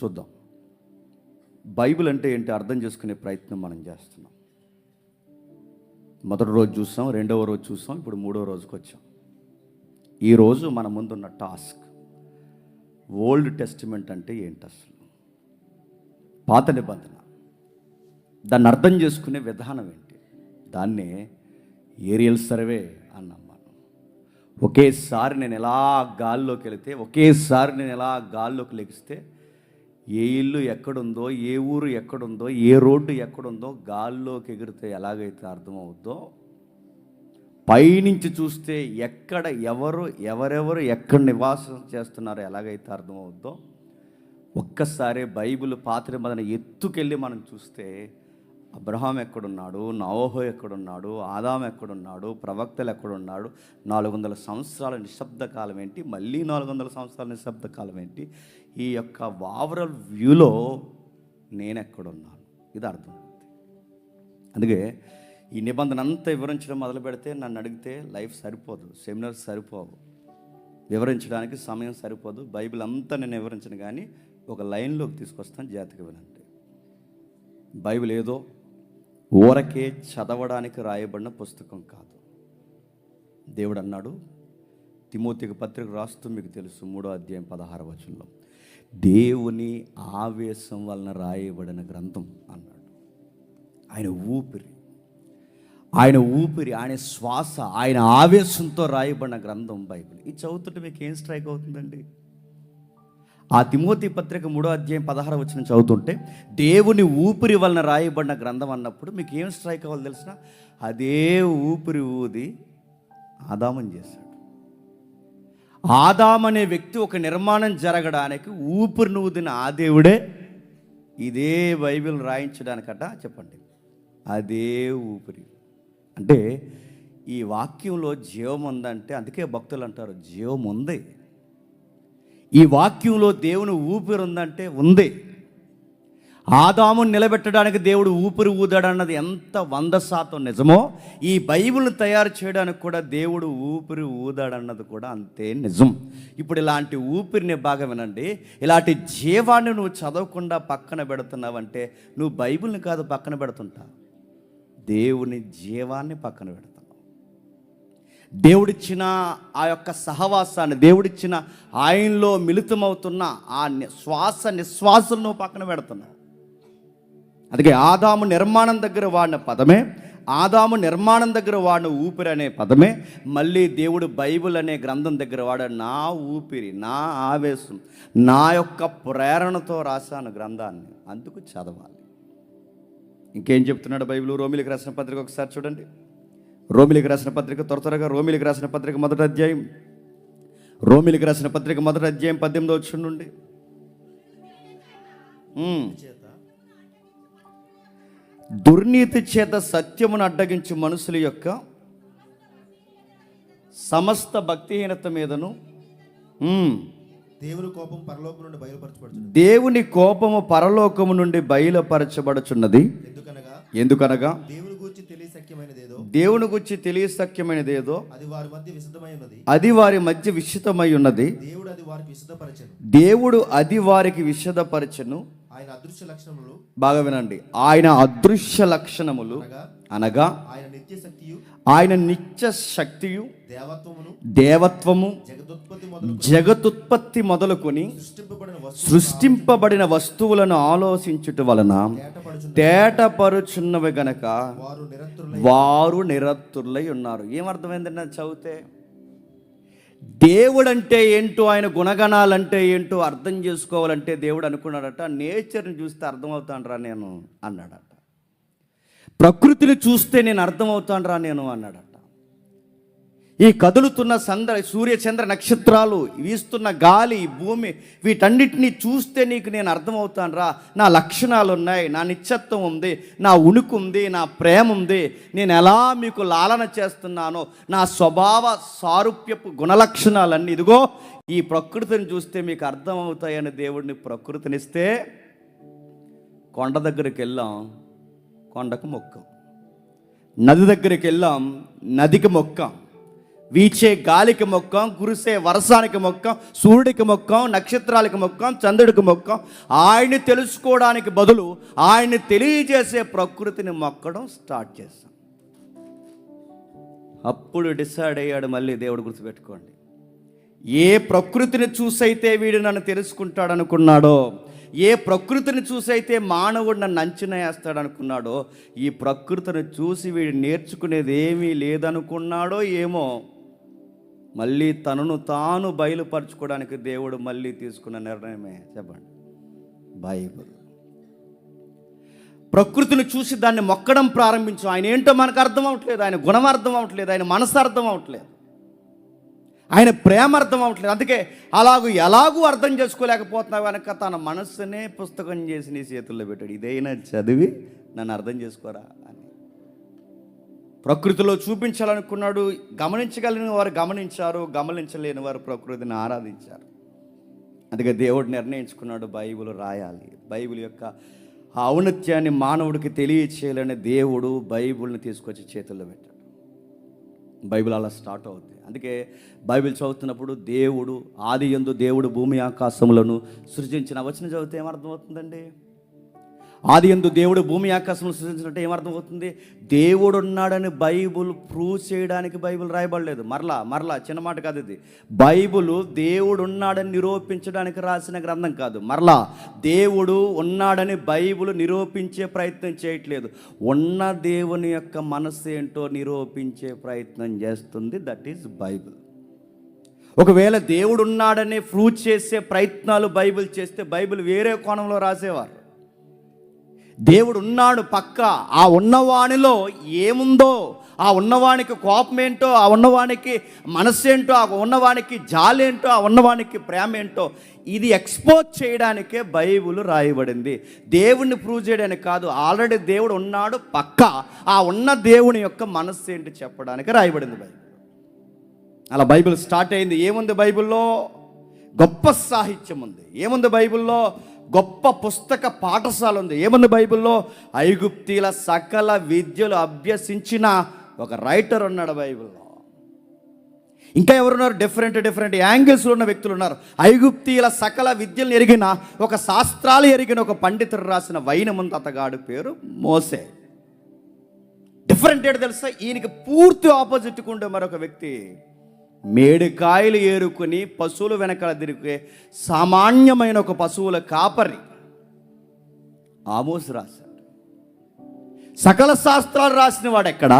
చూద్దాం. బైబిల్ అంటే ఏంటి అర్థం చేసుకునే ప్రయత్నం మనం చేస్తున్నాం. మొదటి రోజు చూసాం, రెండవ రోజు చూసాం, ఇప్పుడు మూడవ రోజుకి వచ్చాం. ఈరోజు మన ముందున్న టాస్క్, ఓల్డ్ టెస్టిమెంట్ అంటే ఏంటి అసలు, పాత నిబంధన, దాన్ని అర్థం చేసుకునే విధానం ఏంటి, దాన్నే ఏరియల్ సర్వే అన్నాం మనం. ఒకేసారి నేను ఎలా గాల్లోకి వెళితే, ఒకేసారి నేను ఎలా గాల్లోకి లెగిస్తే ఏ ఇల్లు ఎక్కడుందో, ఏ ఊరు ఎక్కడుందో, ఏ రోడ్డు ఎక్కడుందో గాల్లోకి ఎగిరితే ఎలాగైతే అర్థమవుద్దో, పైనుంచి చూస్తే ఎక్కడ ఎవరెవరు ఎక్కడ నివాసం చేస్తున్నారో ఎలాగైతే అర్థమవుద్దో, ఒక్కసారి బైబిల్ పాత నిబంధన ఎత్తుకెళ్ళి మనం చూస్తే అబ్రహాం ఎక్కడున్నాడు, నోహు ఎక్కడున్నాడు, ఆదాం ఎక్కడున్నాడు, ప్రవక్తలు ఎక్కడున్నాడు, 400 సంవత్సరాల నిశ్శబ్ద కాలం ఏంటి, మళ్ళీ 400 సంవత్సరాల నిశ్శబ్ద కాలం ఏంటి, ఈ యొక్క ఓవరాల్ వ్యూలో నేను ఎక్కడున్నాను, ఇది అర్థమవుతుంది. అందుకే ఈ నిబంధన అంతా వివరించడం మొదలు పెడితే నన్ను అడిగితే లైఫ్ సరిపోదు, సెమినార్స్ సరిపోవు, వివరించడానికి సమయం సరిపోదు. బైబిల్ అంతా నేను వివరించను, కానీ ఒక లైన్లోకి తీసుకొస్తాను, జాగ్రత్తగా వినండి. బైబిల్ ఏదో ఊరకే చదవడానికి రాయబడిన పుస్తకం కాదు. దేవుడు అన్నాడు, తిమోతికి పత్రిక రాస్తూ మీకు తెలుసు, 3వ అధ్యాయం 16వ వచనంలో, దేవుని ఆవేశం వలన రాయబడిన గ్రంథం అన్నాడు. ఆయన ఊపిరి, ఆయన శ్వాస, ఆయన ఆవేశంతో రాయబడిన గ్రంథం బైబిల్. ఇది చదువుతుంటే మీకు ఏం స్ట్రైక్ అవుతుందండి? ఆ తిమోతి పత్రిక 3వ అధ్యాయం 16వ వచనం చదువుతుంటే దేవుని ఊపిరి వలన రాయబడిన గ్రంథం అన్నప్పుడు మీకు ఏం స్ట్రైక్ అవ్వాలి తెలిసిన? అదే ఊపిరి ఊది ఆదామని చేశాడు. ఆదాం అనే వ్యక్తి ఒక నిర్మాణం జరగడానికి ఊపిరిని ఊదిన ఆ దేవుడే ఇదే బైబిల్ రాయించడానికట. చెప్పండి, అదే ఊపిరి. అంటే ఈ వాక్యంలో జీవం ఉందంటే, అందుకే భక్తులు అంటారు జీవం ఉంది. ఈ వాక్యంలో దేవుని ఊపిరి ఉందంటే ఉంది. ఆదామును నిలబెట్టడానికి దేవుడు ఊపిరి ఊదాడన్నది ఎంత 100% నిజమో, ఈ బైబిల్ని తయారు చేయడానికి కూడా దేవుడు ఊపిరి ఊదాడన్నది కూడా అంతే నిజం. ఇప్పుడు ఇలాంటి ఊపిరిని బాగా వినండి. ఇలాంటి జీవాన్ని నువ్వు చదవకుండా పక్కన పెడుతున్నావంటే నువ్వు బైబిల్ని కాదు పక్కన పెడుతుంటావు, దేవుని జీవాన్ని పక్కన పెడతావు. దేవుడిచ్చిన ఆ యొక్క సహవాసాన్ని, దేవుడిచ్చిన ఆయనలో మిళితమవుతున్న ఆ శ్వాస నిశ్వాసలను పక్కన పెడుతున్నావు. అందుకే ఆదాము నిర్మాణం దగ్గర వాడిన పదమే, ఆదాము నిర్మాణం దగ్గర వాడిన ఊపిరి అనే పదమే మళ్ళీ దేవుడు బైబిల్ అనే గ్రంథం దగ్గర వాడ నా ఊపిరి, నా ఆవేశం, నా యొక్క ప్రేరణతో రాశాను గ్రంథాన్ని, అందుకు చదవాలి. ఇంకేం చెప్తున్నాడు బైబిల్? రోమిలికి రాసిన పత్రిక ఒకసారి చూడండి. రోమిలికి రాసిన పత్రిక త్వరగా రోమిలికి రాసిన పత్రిక మొదటి అధ్యాయం, రోమిలికి రాసిన పత్రిక మొదటి అధ్యాయం 18వ వచనం నుండి, దుర్నీతి చేత సత్యమును అడ్డగించు మనుషుల యొక్క సమస్త భక్తిహీనత మీదను దేవుని కోపం పరలోకము నుండి బయలుపరచబడుచున్నది. దేవుని కోపము పరలోకము నుండి బయలుపరచబడుచున్నది. ఎందుకనగా దేవుని గురించి తెలియశక్యమైనదేదో అది వారి మధ్య విశుద్ధమై ఉన్నది. దేవుడు అది వారికి విశదపరచెను. బాగా వినండి, ఆయన అదృశ్య లక్షణములు అనగా ఆయన నిత్య శక్తియు, దేవత్వము, జగదుత్పత్తి మొదలుకొని సృష్టింపబడిన వస్తువులను ఆలోచించుట వలన తేటపరుచున్నవి గనక వారు నిరతులై ఉన్నారు. ఏమర్థమైందండి చదివితే? దేవుడు అంటే ఏంటో, ఆయన గుణగణాలంటే ఏంటో అర్థం చేసుకోవాలంటే దేవుడు అనుకున్నాడట, నేచర్ని చూస్తే అర్థమవుతాను నేను అన్నాడట, ప్రకృతిని చూస్తే నేను అర్థమవుతాను నేను అన్నాడట. ఈ కదులుతున్న సూర్య చంద్ర నక్షత్రాలు, వీస్తున్న గాలి, భూమి, వీటన్నిటినీ చూస్తే నీకు నేను అర్థమవుతాను రా, నా లక్షణాలు ఉన్నాయి, నా నిత్యత్వం ఉంది, నా ఉనికి ఉంది, నా ప్రేమ ఉంది, నేను ఎలా మీకు లాలన చేస్తున్నానో, నా స్వభావ సారూప్యపు గుణలక్షణాలన్నీ ఇదిగో ఈ ప్రకృతిని చూస్తే మీకు అర్థమవుతాయని దేవుడిని ప్రకృతినిస్తే, కొండ దగ్గరికి వెళ్ళాం, కొండకు మొక్కం, నది దగ్గరికి వెళ్ళాం, నదికి మొక్కం, వీచే గాలికి మొక్కం, కురిసే వర్షానికి మొక్కం, సూర్యుడికి మొక్కం, నక్షత్రాలకి మొక్కం, చంద్రుడికి మొక్కం. ఆయన్ని తెలుసుకోవడానికి బదులు ఆయన్ని తెలియజేసే ప్రకృతిని మొక్కడం స్టార్ట్ చేశాం. అప్పుడు డిసైడ్ అయ్యాడు మళ్ళీ దేవుడు. గుర్తుపెట్టుకోండి, ఏ ప్రకృతిని చూసైతే వీడు నన్ను తెలుసుకుంటాడు అనుకున్నాడో, ఏ ప్రకృతిని చూసైతే మానవుడు నన్ను అంచనా వేస్తాడు అనుకున్నాడో, ఈ ప్రకృతిని చూసి వీడు నేర్చుకునేది ఏమీ లేదనుకున్నాడో ఏమో, మళ్ళీ తనను తాను బయలుపరచుకోవడానికి దేవుడు మళ్ళీ తీసుకున్న నిర్ణయమే చెప్పండి, బైబిల్. ప్రకృతిని చూసి దాన్ని మొక్కడం ప్రారంభించాం. ఆయన ఏంటో మనకు అర్థం అవట్లేదు, ఆయన గుణం అర్థం అవట్లేదు, ఆయన మనసు అర్థం అవట్లేదు, ఆయన ప్రేమ అర్థం అవట్లేదు. అందుకే ఎలాగూ అర్థం చేసుకోలేకపోతున్నావు కనుక తన మనస్సునే పుస్తకం చేసి నీ చేతుల్లో పెట్టాడు. ఇదైనా చదివి నన్ను అర్థం చేసుకోరా అని ప్రకృతిలో చూపించాలనుకున్నాడు. గమనించగలిగిన వారు గమనించారు, గమనించలేని వారు ప్రకృతిని ఆరాధించారు. అందుకే దేవుడు నిర్ణయించుకున్నాడు బైబిల్ రాయాలి. బైబిల్ యొక్క ఆ ఔన్నత్యాన్ని మానవుడికి తెలియచేయాలని దేవుడు బైబిల్ని తీసుకొచ్చి చేతుల్లో పెట్టాడు. బైబిల్ అలా స్టార్ట్ అవుతుంది. అందుకే బైబిల్ చదువుతున్నప్పుడు దేవుడు ఆదియందు దేవుడు భూమి ఆకాశములను సృజించిన వచనం చదివితే ఏమర్థమవుతుందండి? ఆదియందు దేవుడు భూమి ఆకాశములను సృజించినట్టు ఏమర్థమవుతుంది? దేవుడు ఉన్నాడని బైబిల్ ప్రూవ్ చేయడానికి బైబిల్ రాయబడలేదు. మరలా చిన్న మాట కాదు ఇది. బైబిల్ దేవుడు ఉన్నాడని నిరూపించడానికి రాసిన గ్రంథం కాదు. దేవుడు ఉన్నాడని బైబిల్ నిరూపించే ప్రయత్నం చేయట్లేదు. ఉన్న దేవుని యొక్క మనస్సు ఏంటో నిరూపించే ప్రయత్నం చేస్తుంది. That is Bible. ఒకవేళ దేవుడు ఉన్నాడని ప్రూవ్ చేసే ప్రయత్నాలు బైబిల్ చేస్తే బైబిల్ వేరే కోణంలో రాసేవారు. దేవుడు ఉన్నాడు పక్క, ఆ ఉన్నవానిలో ఏముందో, ఆ ఉన్నవానికి కోపం ఏంటో, ఆ ఉన్నవానికి మనస్సు ఏంటో, ఆ ఉన్నవానికి జాలేంటో, ఆ ఉన్నవానికి ప్రేమ ఏంటో, ఇది ఎక్స్పోజ్ చేయడానికే బైబిల్ రాయబడింది. దేవుణ్ణి ప్రూవ్ చేయడానికి కాదు. ఆల్రెడీ దేవుడు ఉన్నాడు పక్క, ఆ ఉన్న దేవుని యొక్క మనస్సు ఏంటి చెప్పడానికి రాయబడింది బైబిల్. అలా బైబిల్ స్టార్ట్ అయింది. ఏముంది బైబిల్లో? గొప్ప సాహిత్యం ఉంది. ఏముంది బైబిల్లో? గొప్ప పుస్తక పాఠశాల ఉంది. ఏముంది బైబిల్లో? ఐగుప్తీల సకల విద్యలు అభ్యసించిన ఒక రైటర్ ఉన్నాడు బైబిల్లో. ఇంకా ఎవరున్నారు? డిఫరెంట్ యాంగిల్స్లో ఉన్న వ్యక్తులు ఉన్నారు. ఐగుప్తీల సకల విద్యలను ఎరిగిన ఒక శాస్త్రాలు ఎరిగిన ఒక పండితుడు రాసిన వైనముంది. అతగాడు పేరు మోసే. డిఫరెంట్ ఏంటో తెలుసా? ఈయనకి పూర్తి ఆపోజిట్గా ఉండే మరొక వ్యక్తి, మేడికాయలు ఏరుకుని పశువులు వెనకాల తిరిగే సామాన్యమైన ఒక పశువుల కాపరి ఆమోస్ రాశాడు. సకల శాస్త్రాలు రాసిన వాడు ఎక్కడ?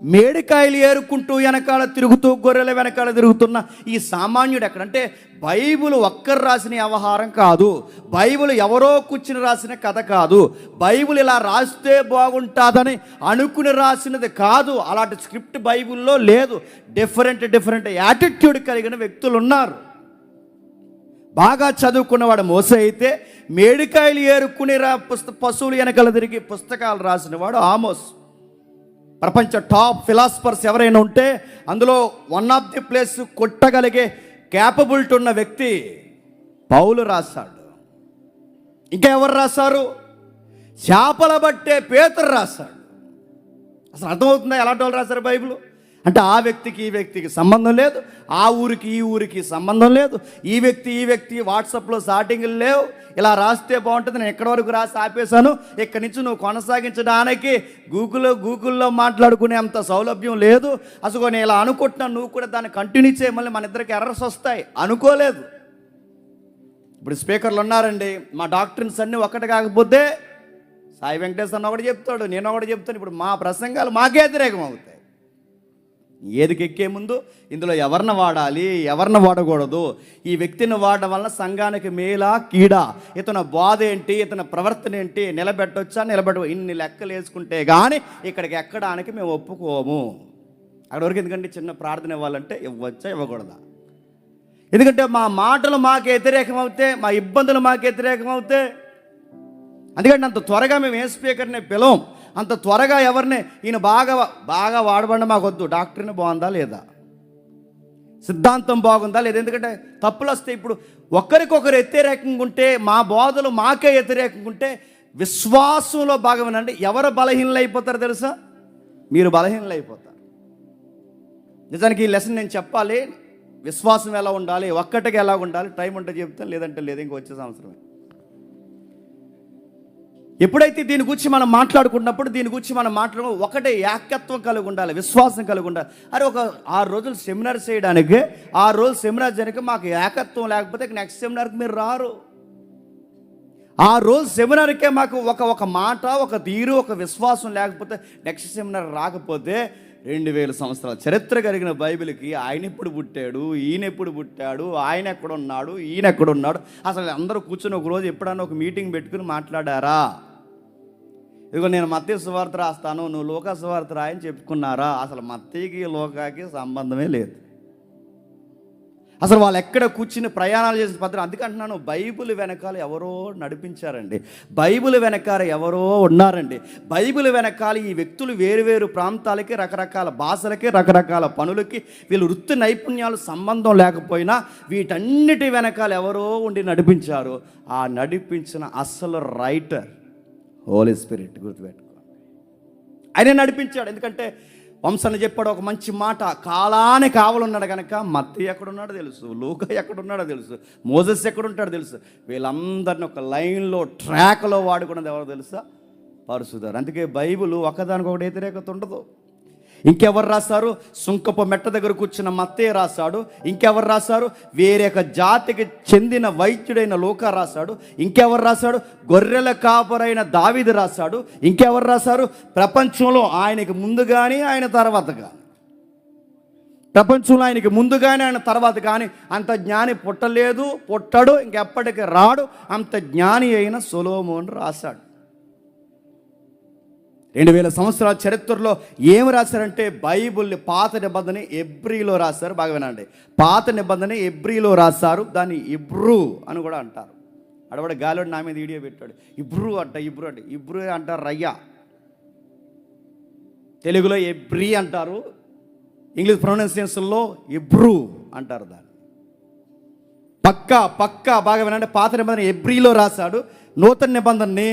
మేడికాయలు ఏరుకుంటూ వెనకాల తిరుగుతూ గొర్రెల వెనకాల తిరుగుతున్న ఈ సామాన్యుడు ఎక్కడ? అంటే బైబిల్ ఒక్కరు రాసిన వ్యవహారం కాదు. బైబిల్ ఎవరో కూర్చుని రాసిన కథ కాదు. బైబిల్ ఇలా రాస్తే బాగుంటుందని అనుకుని రాసినది కాదు. అలాంటి స్క్రిప్ట్ బైబిల్లో లేదు. డిఫరెంట్ యాటిట్యూడ్ కలిగిన వ్యక్తులు ఉన్నారు. బాగా చదువుకున్నవాడు మోసే అయితే, మేడికాయలు ఏరుకుని పశువులు వెనకాల తిరిగి పుస్తకాలు రాసినవాడు ఆమోస్. ప్రపంచ టాప్ ఫిలాసఫర్స్ ఎవరైనా ఉంటే అందులో వన్ ఆఫ్ ది ప్లేస్ కొట్టగలిగే క్యాపబిలిటీ ఉన్న వ్యక్తి పౌలు రాశాడు. ఇంకా ఎవరు రాశారు? చేపల బట్టే పేతురు రాశాడు. అసలు అర్థమవుతుందా ఎలాంటి వాళ్ళు రాశారు బైబిల్? అంటే ఆ వ్యక్తికి ఈ వ్యక్తికి సంబంధం లేదు, ఆ ఊరికి ఈ ఊరికి సంబంధం లేదు, ఈ వ్యక్తి వాట్సాప్లో చాటింగ్లు లేవు. ఇలా రాస్తే బాగుంటుంది, నేను ఎక్కడి వరకు రాసి ఆపేశాను, ఇక్కడి నుంచి నువ్వు కొనసాగించడానికి గూగుల్లో మాట్లాడుకునే అంత సౌలభ్యం లేదు. అసలు నేను ఇలా అనుకుంటున్నాను, నువ్వు కూడా దాన్ని కంటిన్యూ చేయ, మళ్ళీ మన ఇద్దరికి ఎర్రర్స్ వస్తాయి అనుకోలేదు. ఇప్పుడు స్పీకర్లు ఉన్నారండి, మా డాక్టర్స్ అన్నీ ఒకటి కాకపోతే సాయి వెంకటేశ్వర అన్న ఒకటి చెప్తాడు, నేను ఒకటి చెప్తాను. ఇప్పుడు మా ప్రసంగాలు మాకే వ్యతిరేకం అవుతాయి. ఏదికి ఎక్కే ముందు ఇందులో ఎవరిని వాడాలి, ఎవరిని వాడకూడదు, ఈ వ్యక్తిని వాడడం వల్ల సంఘానికి మేలా కీడా, ఇతను బాధ ఏంటి, ఇతని ప్రవర్తన ఏంటి, నిలబెట్టొచ్చా ఇన్ని లెక్కలు వేసుకుంటే కానీ ఇక్కడికి ఎక్కడానికి మేము ఒప్పుకోము. అక్కడి వరకు ఎందుకంటే చిన్న ప్రార్థన ఇవ్వాలంటే ఇవ్వచ్చా ఇవ్వకూడదా? ఎందుకంటే మా మాటలు మాకు వ్యతిరేకం అవుతే, మా ఇబ్బందులు మాకు వ్యతిరేకం అవుతే, అందుకంటే అంత త్వరగా మేము ఏ స్పీకర్ని పిలవం, అంత త్వరగా ఎవరిని ఈయన బాగా వాడబడి మాకు వద్దు. డాక్టర్ని బాగుందా లేదా, సిద్ధాంతం బాగుందా లేదా, ఎందుకంటే తప్పులు వస్తాయి. ఇప్పుడు ఒకరికొకరు వ్యతిరేకంగా ఉంటే, మా బోధలు మాకే వ్యతిరేకంగా ఉంటే విశ్వాసంలో భాగమేనండి. ఎవరు బలహీనలు అయిపోతారు తెలుసా? మీరు బలహీనలు అయిపోతారు. నిజానికి ఈ లెసన్ నేను చెప్పాలి. విశ్వాసం ఎలా ఉండాలి, ఒక్కటికి ఎలా ఉండాలి, టైం ఉంటే చెప్తాను, లేదంటే లేదు, ఇంక వచ్చే సంవత్సరమే. ఎప్పుడైతే దీని గురించి మనం మాట్లాడుకున్నప్పుడు దీని గురించి మనం ఒకటే ఏకత్వం కలిగి ఉండాలి, విశ్వాసం కలిగి ఉండాలి. అరే ఒక 6 రోజులు సెమినార్ చేయడానికి, 6 రోజులు సెమినార్ చేయడానికి మాకు ఏకత్వం లేకపోతే నెక్స్ట్ సెమినార్కి మీరు రారు. 6 రోజులు సెమినార్కే మాకు ఒక మాట, ఒక తీరు, ఒక విశ్వాసం లేకపోతే నెక్స్ట్ సెమినార్ రాకపోతే 2000 సంవత్సరాల చరిత్ర కలిగిన బైబిల్కి ఆయన ఎప్పుడు పుట్టాడు, ఈయన ఎప్పుడు పుట్టాడు, ఆయన ఎక్కడున్నాడు, ఈయన ఎక్కడున్నాడు, అసలు అందరూ కూర్చొని ఒక రోజు ఎప్పుడన్నా ఒక మీటింగ్ పెట్టుకుని మాట్లాడారా? ఇదిగో నేను మత్తయి సువార్త రాస్తాను, నువ్వు లోకా సువార్త రాయని చెప్పుకున్నారా? అసలు మత్తయికి లోకాకి సంబంధమే లేదు. అసలు వాళ్ళు ఎక్కడ కూర్చుని ప్రయాణాలు చేసిన పద్ధతి. అందుకంటున్నాను, బైబిల్ వెనకాల ఎవరో నడిపించారండి, బైబిల్ వెనకాల ఎవరో ఉన్నారండి. బైబిల్ వెనకాల ఈ వ్యక్తులు వేరు ప్రాంతాలకి, రకరకాల భాషలకి, రకరకాల పనులకి, వీళ్ళు వృత్తి నైపుణ్యాలు సంబంధం లేకపోయినా వీటన్నిటి వెనకాల ఎవరో ఉండి నడిపించారు. ఆ నడిపించిన అసలు రైటర్ హోలీ స్పిరిట్. గుర్తుపెట్టుకోండి, ఆయన నడిపించాడు. ఎందుకంటే వంశాన్ని చెప్పాడు ఒక మంచి మాట, కాలానికి కావలున్నాడు కనుక మత్తయి ఎక్కడున్నాడో తెలుసు, లూకా ఎక్కడున్నాడో తెలుసు, మోసెస్ ఎక్కడుంటాడో తెలుసు. వీళ్ళందరినీ ఒక లైన్లో, ట్రాక్లో వాడుకున్నది ఎవరో తెలుసా? పరిశుద్ధుడు. అందుకే బైబిల్ ఒకదానికొకటి వ్యతిరేకత ఉండదు. ఇంకెవరు రాశారు? సుంకపు మెట్ట దగ్గర కూర్చున్న మత్తయి రాశాడు. ఇంకెవరు రాశారు? వేరే ఒక జాతికి చెందిన వైద్యుడైన లూకా రాశాడు. ఇంకెవరు రాశాడు? గొర్రెల కాపరైన దావీదు రాశాడు. ఇంకెవరు రాశారు? ప్రపంచంలో ఆయనకి ముందు కానీ ఆయన తర్వాత కానీ, ప్రపంచంలో ఆయనకి ముందు కానీ ఆయన తర్వాత కానీ అంత జ్ఞాని పుట్టలేదు, పుట్టడు, ఇంకెప్పటికీ రాడు. అంత జ్ఞాని అయిన సొలొమోను రాశాడు. 2000 సంవత్సరాల చరిత్రలో ఏమి రాశారంటే బైబిల్ని పాత నిబంధన ఎబ్రీలో రాశారు. బాగా వినండి, పాత నిబంధన ఎబ్రీలో రాశారు. దాన్ని ఇబ్రూ అని కూడా అంటారు. అడవడ గాలిలో నా మీద వీడియో పెట్టాడు, ఇబ్రూ అంటారు రయ్యా. తెలుగులో ఎబ్రీ అంటారు, ఇంగ్లీష్ ప్రొనౌన్సియేషన్లో ఇబ్రూ అంటారు దాన్ని. పక్కా బాగా వినండి, పాత నిబంధన ఎబ్రీలో రాశాడు. నూతన నిబంధనని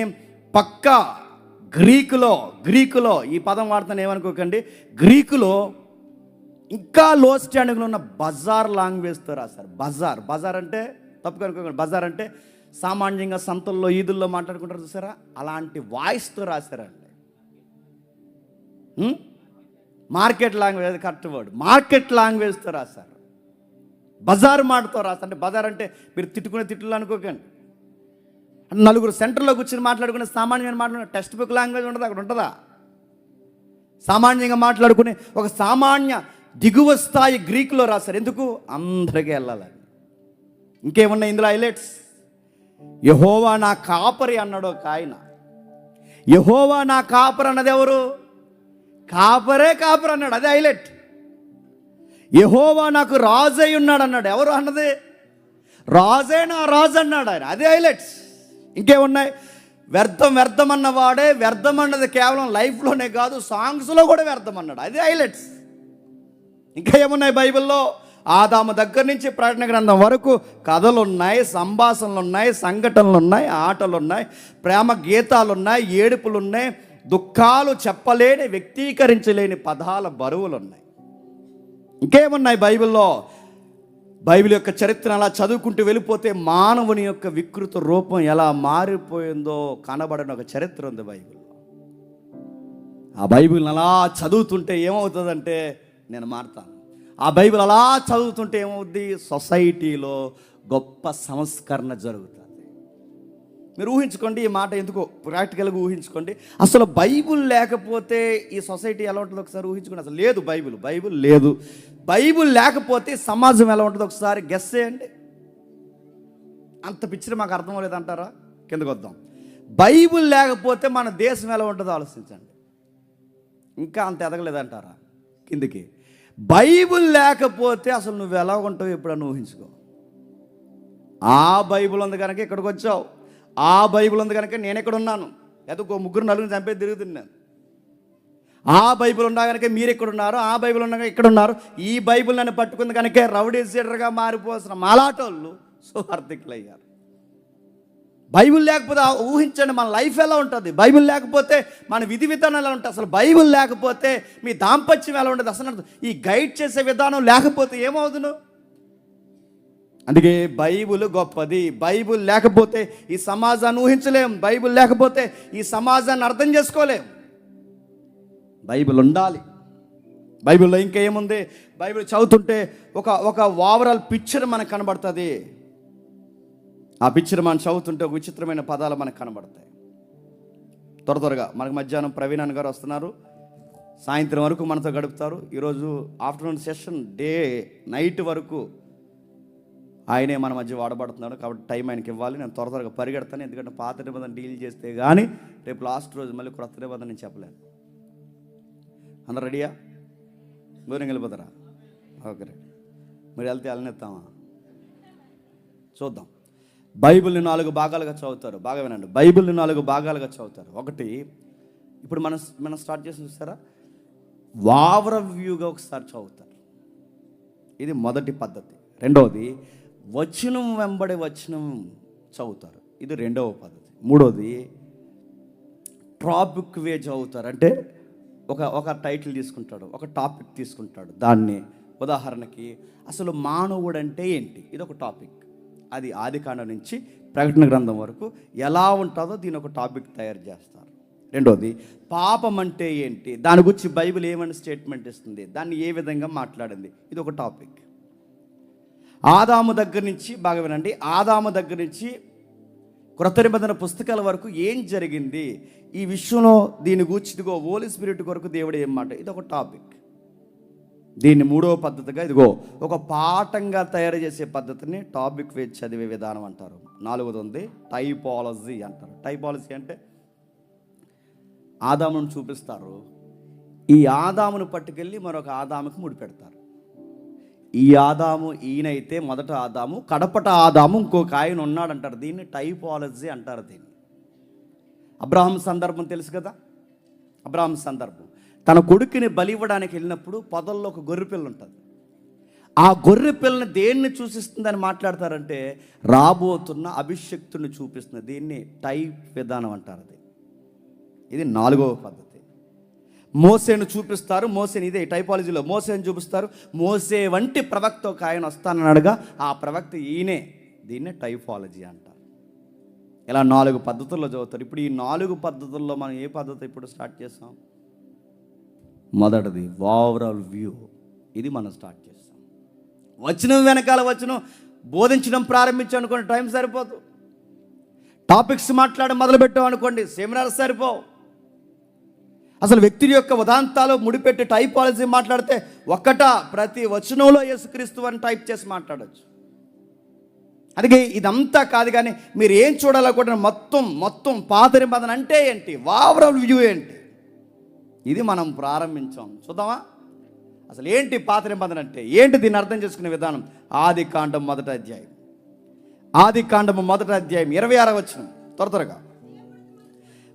పక్కా గ్రీకులో ఈ పదం వాడుతాను ఏమనుకోకండి, గ్రీకులో ఇంకా లో స్టాండింగ్లో ఉన్న బజార్ లాంగ్వేజ్తో రాశారు. బజార్ అంటే తప్పు కనుకోకండి, బజార్ అంటే సామాన్యంగా సంతల్లో ఈదుల్లో మాట్లాడుకుంటారు చూసారా, అలాంటి వాయిస్తో రాశారండి. Market language correct word, market లాంగ్వేజ్తో రాశారు. బజార్ మాటతో రాశారు. అంటే బజార్ అంటే మీరు తిట్టుకునే తిట్లు అనుకోకండి, నలుగురు సెంటర్లో కూర్చొని మాట్లాడుకునే సామాన్యంగా మాట్లాడుకునే టెక్స్ట్ బుక్ లాంగ్వేజ్ ఉండదు, అక్కడ ఉంటుందా? సామాన్యంగా మాట్లాడుకునే ఒక సామాన్య దిగువ స్థాయి గ్రీకులో రాశారు. ఎందుకు? అందరికీ వెళ్ళాలని. ఇంకేమున్నాయి ఇందులో హైలైట్స్? యెహోవా నా కాపరి అన్నాడు ఒక ఆయన. యెహోవా నా కాపరి అన్నది ఎవరు? కాపరి అన్నాడు, అదే హైలైట్. యెహోవా నాకు రాజై ఉన్నాడు అన్నాడు, ఎవరు అన్నది? రాజే నా రాజు అన్నాడు ఆయన, అదే హైలైట్స్. ఇంకేమున్నాయి? వ్యర్థం అన్నవాడే, వ్యర్థం అన్నది కేవలం లైఫ్లోనే కాదు, సాంగ్స్లో కూడా వ్యర్థం అన్నాడు, అదే హైలైట్స్. ఇంకా ఏమున్నాయి బైబిల్లో? ఆదాము దగ్గర నుంచి ప్రకటన గ్రంథం వరకు కథలు ఉన్నాయి, సంభాషణలు ఉన్నాయి, సంఘటనలు ఉన్నాయి, ఆటలు ఉన్నాయి, ప్రేమ గీతాలు ఉన్నాయి, ఏడుపులు ఉన్నాయి, దుఃఖాలు చెప్పలేని, వ్యక్తీకరించలేని పదాల బరువులు ఉన్నాయి. ఇంకేమున్నాయి బైబిల్లో? బైబిల్ యొక్క చరిత్ర అలా చదువుకుంటూ వెళ్ళిపోతే మానవుని యొక్క వికృత రూపం ఎలా మారిపోయిందో కనబడిన ఒక చరిత్ర ఉంది బైబిల్లో. ఆ బైబిల్ని అలా చదువుతుంటే ఏమవుతుందంటే, నేను మారుతాను, ఆ బైబిల్ అలా చదువుతుంటే ఏమవుద్ది? సొసైటీలో గొప్ప సంస్కరణ జరుగుతుంది. మీరు ఊహించుకోండి, ఈ మాట ఎందుకో ప్రాక్టికల్గా ఊహించుకోండి. అసలు బైబిల్ లేకపోతే ఈ సొసైటీ ఎలా ఉంటుందో ఒకసారి ఊహించుకోండి. అసలు లేదు బైబిల్ లేదు. బైబిల్ లేకపోతే సమాజం ఎలా ఉంటుందో ఒకసారి గెస్ చేయండి. అంత పిక్చర్ మాకు అర్థం లేదంటారా? కిందకు వద్దాం. బైబిల్ లేకపోతే మన దేశం ఎలా ఉంటుందో ఆలోచించండి. ఇంకా అంత ఎదగలేదంటారా? కిందికి. బైబిల్ లేకపోతే అసలు నువ్వు ఎలా ఉంటావు ఎప్పుడన్నా ఊహించుకో. ఆ బైబిల్ ఉంది కనుక ఇక్కడికి వచ్చావు, ఆ బైబిల్ ఉంది కనుక నేను ఎక్కడ ఉన్నాను, లేకపోతే 3-4 చంపేది తిరుగుతున్నాను. ఆ బైబిల్ ఉన్నా కనుక మీరు ఎక్కడున్నారు, ఆ బైబిల్ ఉన్నాక ఇక్కడ ఉన్నారు. ఈ బైబిల్ నన్ను పట్టుకుంది కనుక రౌడీ సీడర్గా మారిపోసిన మాలాటోళ్ళు సువార్థికులు అయ్యారు. బైబిల్ లేకపోతే ఊహించండి మన లైఫ్ ఎలా ఉంటుంది. బైబిల్ లేకపోతే మన విధి విధానాలు ఎలా ఉంటాయి. అసలు బైబిల్ లేకపోతే మీ దాంపత్యం ఎలా ఉంటుంది. అసలు ఈ గైడ్ చేసే విధానం లేకపోతే ఏమవుతును. అందుకే బైబిల్ గొప్పది. బైబిల్ లేకపోతే ఈ సమాజాన్ని ఊహించలేం. బైబిల్ లేకపోతే ఈ సమాజాన్ని అర్థం చేసుకోలేం. బైబిల్ ఉండాలి. బైబిల్లో ఇంకా ఏముంది, బైబిల్ చదువుతుంటే ఒక ఓవరాల్ పిక్చర్ మనకు కనబడుతుంది. ఆ పిక్చర్ మనం చదువుతుంటే ఒక విచిత్రమైన పదాలు మనకు కనబడతాయి. త్వరగా మనకు మధ్యాహ్నం ప్రవీణ్ అన్న గారు వస్తున్నారు, సాయంత్రం వరకు మనతో గడుపుతారు. ఈరోజు ఆఫ్టర్నూన్ సెషన్ నైట్ వరకు ఆయనే మన మధ్య వాడబడుతున్నాడు. కాబట్టి టైం ఆయనకి ఇవ్వాలి. నేను త్వరగా పరిగెడతాను, ఎందుకంటే పాత నిబంధన డీల్ చేస్తే కానీ రేపు లాస్ట్ రోజు మళ్ళీ కొత్త నిబంధన నేను చెప్పలేను. అందరు రెడీయా? దూరం వెళ్ళిపోతారా? Okay right. మరి వెళ్తే వెళ్ళనిస్తామా? చూద్దాం. బైబిల్ని 4 భాగాలుగా చదువుతారు. బాగా వినండి, బైబిల్ని 4 భాగాలుగా చదువుతారు. ఒకటి, ఇప్పుడు మనం స్టార్ట్ చేసి చూస్తారా, ఓవర్వ్యూగా ఒకసారి చదువుతారు. ఇది మొదటి పద్ధతి. రెండవది, వచనం వెంబడి వచనం చదువుతారు. ఇది రెండవ పద్ధతి. మూడవది, టాపిక్ వే చదువుతారు. అంటే ఒక టైటిల్ తీసుకుంటాడు, ఒక టాపిక్ తీసుకుంటాడు. దాన్ని ఉదాహరణకి అసలు మానవుడు అంటే ఏంటి, ఇది ఒక టాపిక్. అది ఆదికాండం నుంచి ప్రకటన గ్రంథం వరకు ఎలా ఉంటుందో దీని ఒక టాపిక్ తయారు చేస్తారు. రెండోది, పాపం అంటే ఏంటి, దాని గురించి బైబిల్ ఏమైనా స్టేట్మెంట్ ఇస్తుంది, దాన్ని ఏ విధంగా మాట్లాడింది, ఇది ఒక టాపిక్. ఆదాము దగ్గర నుంచి, బాగా వినండి, ఆదాము దగ్గర నుంచి క్రొత్త నిబంధన పుస్తకాల వరకు ఏం జరిగింది ఈ విషయంలో, దీని గురించి ఇదిగో హోలీ స్పిరిట్ కొరకు దేవుడు ఏం మాట, ఇది ఒక టాపిక్. దీన్ని మూడవ పద్ధతిగా ఇదిగో ఒక పాఠంగా తయారు చేసే పద్ధతిని టాపిక్ వేసి చదివే విధానం అంటారు. నాలుగోది ఉంది టైపాలజీ అంటారు. టైపాలజీ అంటే ఆదామును చూపిస్తారు, ఈ ఆదామును పట్టుకెళ్ళి మరొక ఆదాముకి ముడిపెడతారు. ఈ ఆదాము ఈయనైతే మొదట ఆదాము, కడపట ఆదాము ఇంకొక ఆయన ఉన్నాడంటారు. దీన్ని టైపాలజీ అంటారు. దీన్ని అబ్రహాం సందర్భం తెలుసు కదా. అబ్రహాం సందర్భం, తన కొడుకుని బలి ఇవ్వడానికి వెళ్ళినప్పుడు పొదల్లో ఒక గొర్రె పిల్ల ఉంటుంది. ఆ గొర్రె పిల్లని దేన్ని సూచిస్తుందని మాట్లాడతారంటే రాబోతున్న అభిషక్తుని చూపిస్తుంది. దీన్ని టైప్ విధానం అంటారు. ఇది నాలుగవ పద్ధతి. మోసేను చూపిస్తారు. మోసేని, ఇదే టైపాలజీలో మోసేని చూపిస్తారు. మోసే వంటి ప్రవక్త ఒక ఆయన వస్తానన్నాడుగా, ఆ ప్రవక్త ఈయనే. దీన్నే టైపాలజీ అంటారు. ఇలా 4 పద్ధతుల్లో చదువుతారు. ఇప్పుడు ఈ 4 పద్ధతుల్లో మనం ఏ పద్ధతి ఇప్పుడు స్టార్ట్ చేస్తాం? మొదటిది ఓవరాల్ వ్యూ. ఇది మనం స్టార్ట్ చేస్తాం. వచనం వెనకాల వచనం బోధించడం ప్రారంభించాం అనుకోండి, టైం సరిపోదు. టాపిక్స్ మాట్లాడి మొదలుపెట్టాం అనుకోండి, సెమినార్ సరిపోవు. అసలు వ్యక్తి యొక్క ఉదాంతాలు ముడిపెట్టి టైపాలజీ మాట్లాడితే ప్రతి వచనంలో యేసుక్రీస్తు అని టైప్ చేసి మాట్లాడవచ్చు. అందుకే ఇదంతా కాదు, కానీ మీరు ఏం చూడాలనుకుంటున్న మొత్తం పాత నిబంధన అంటే ఏంటి, ఓవరాల్ వ్యూ ఏంటి, ఇది మనం ప్రారంభించాం. చూద్దామా అసలు ఏంటి పాత నిబంధన అంటే ఏంటి, దీన్ని అర్థం చేసుకునే విధానం. ఆదికాండం 1వ అధ్యాయం. ఆదికాండము 1వ అధ్యాయం 26వ వచనం. త్వరగా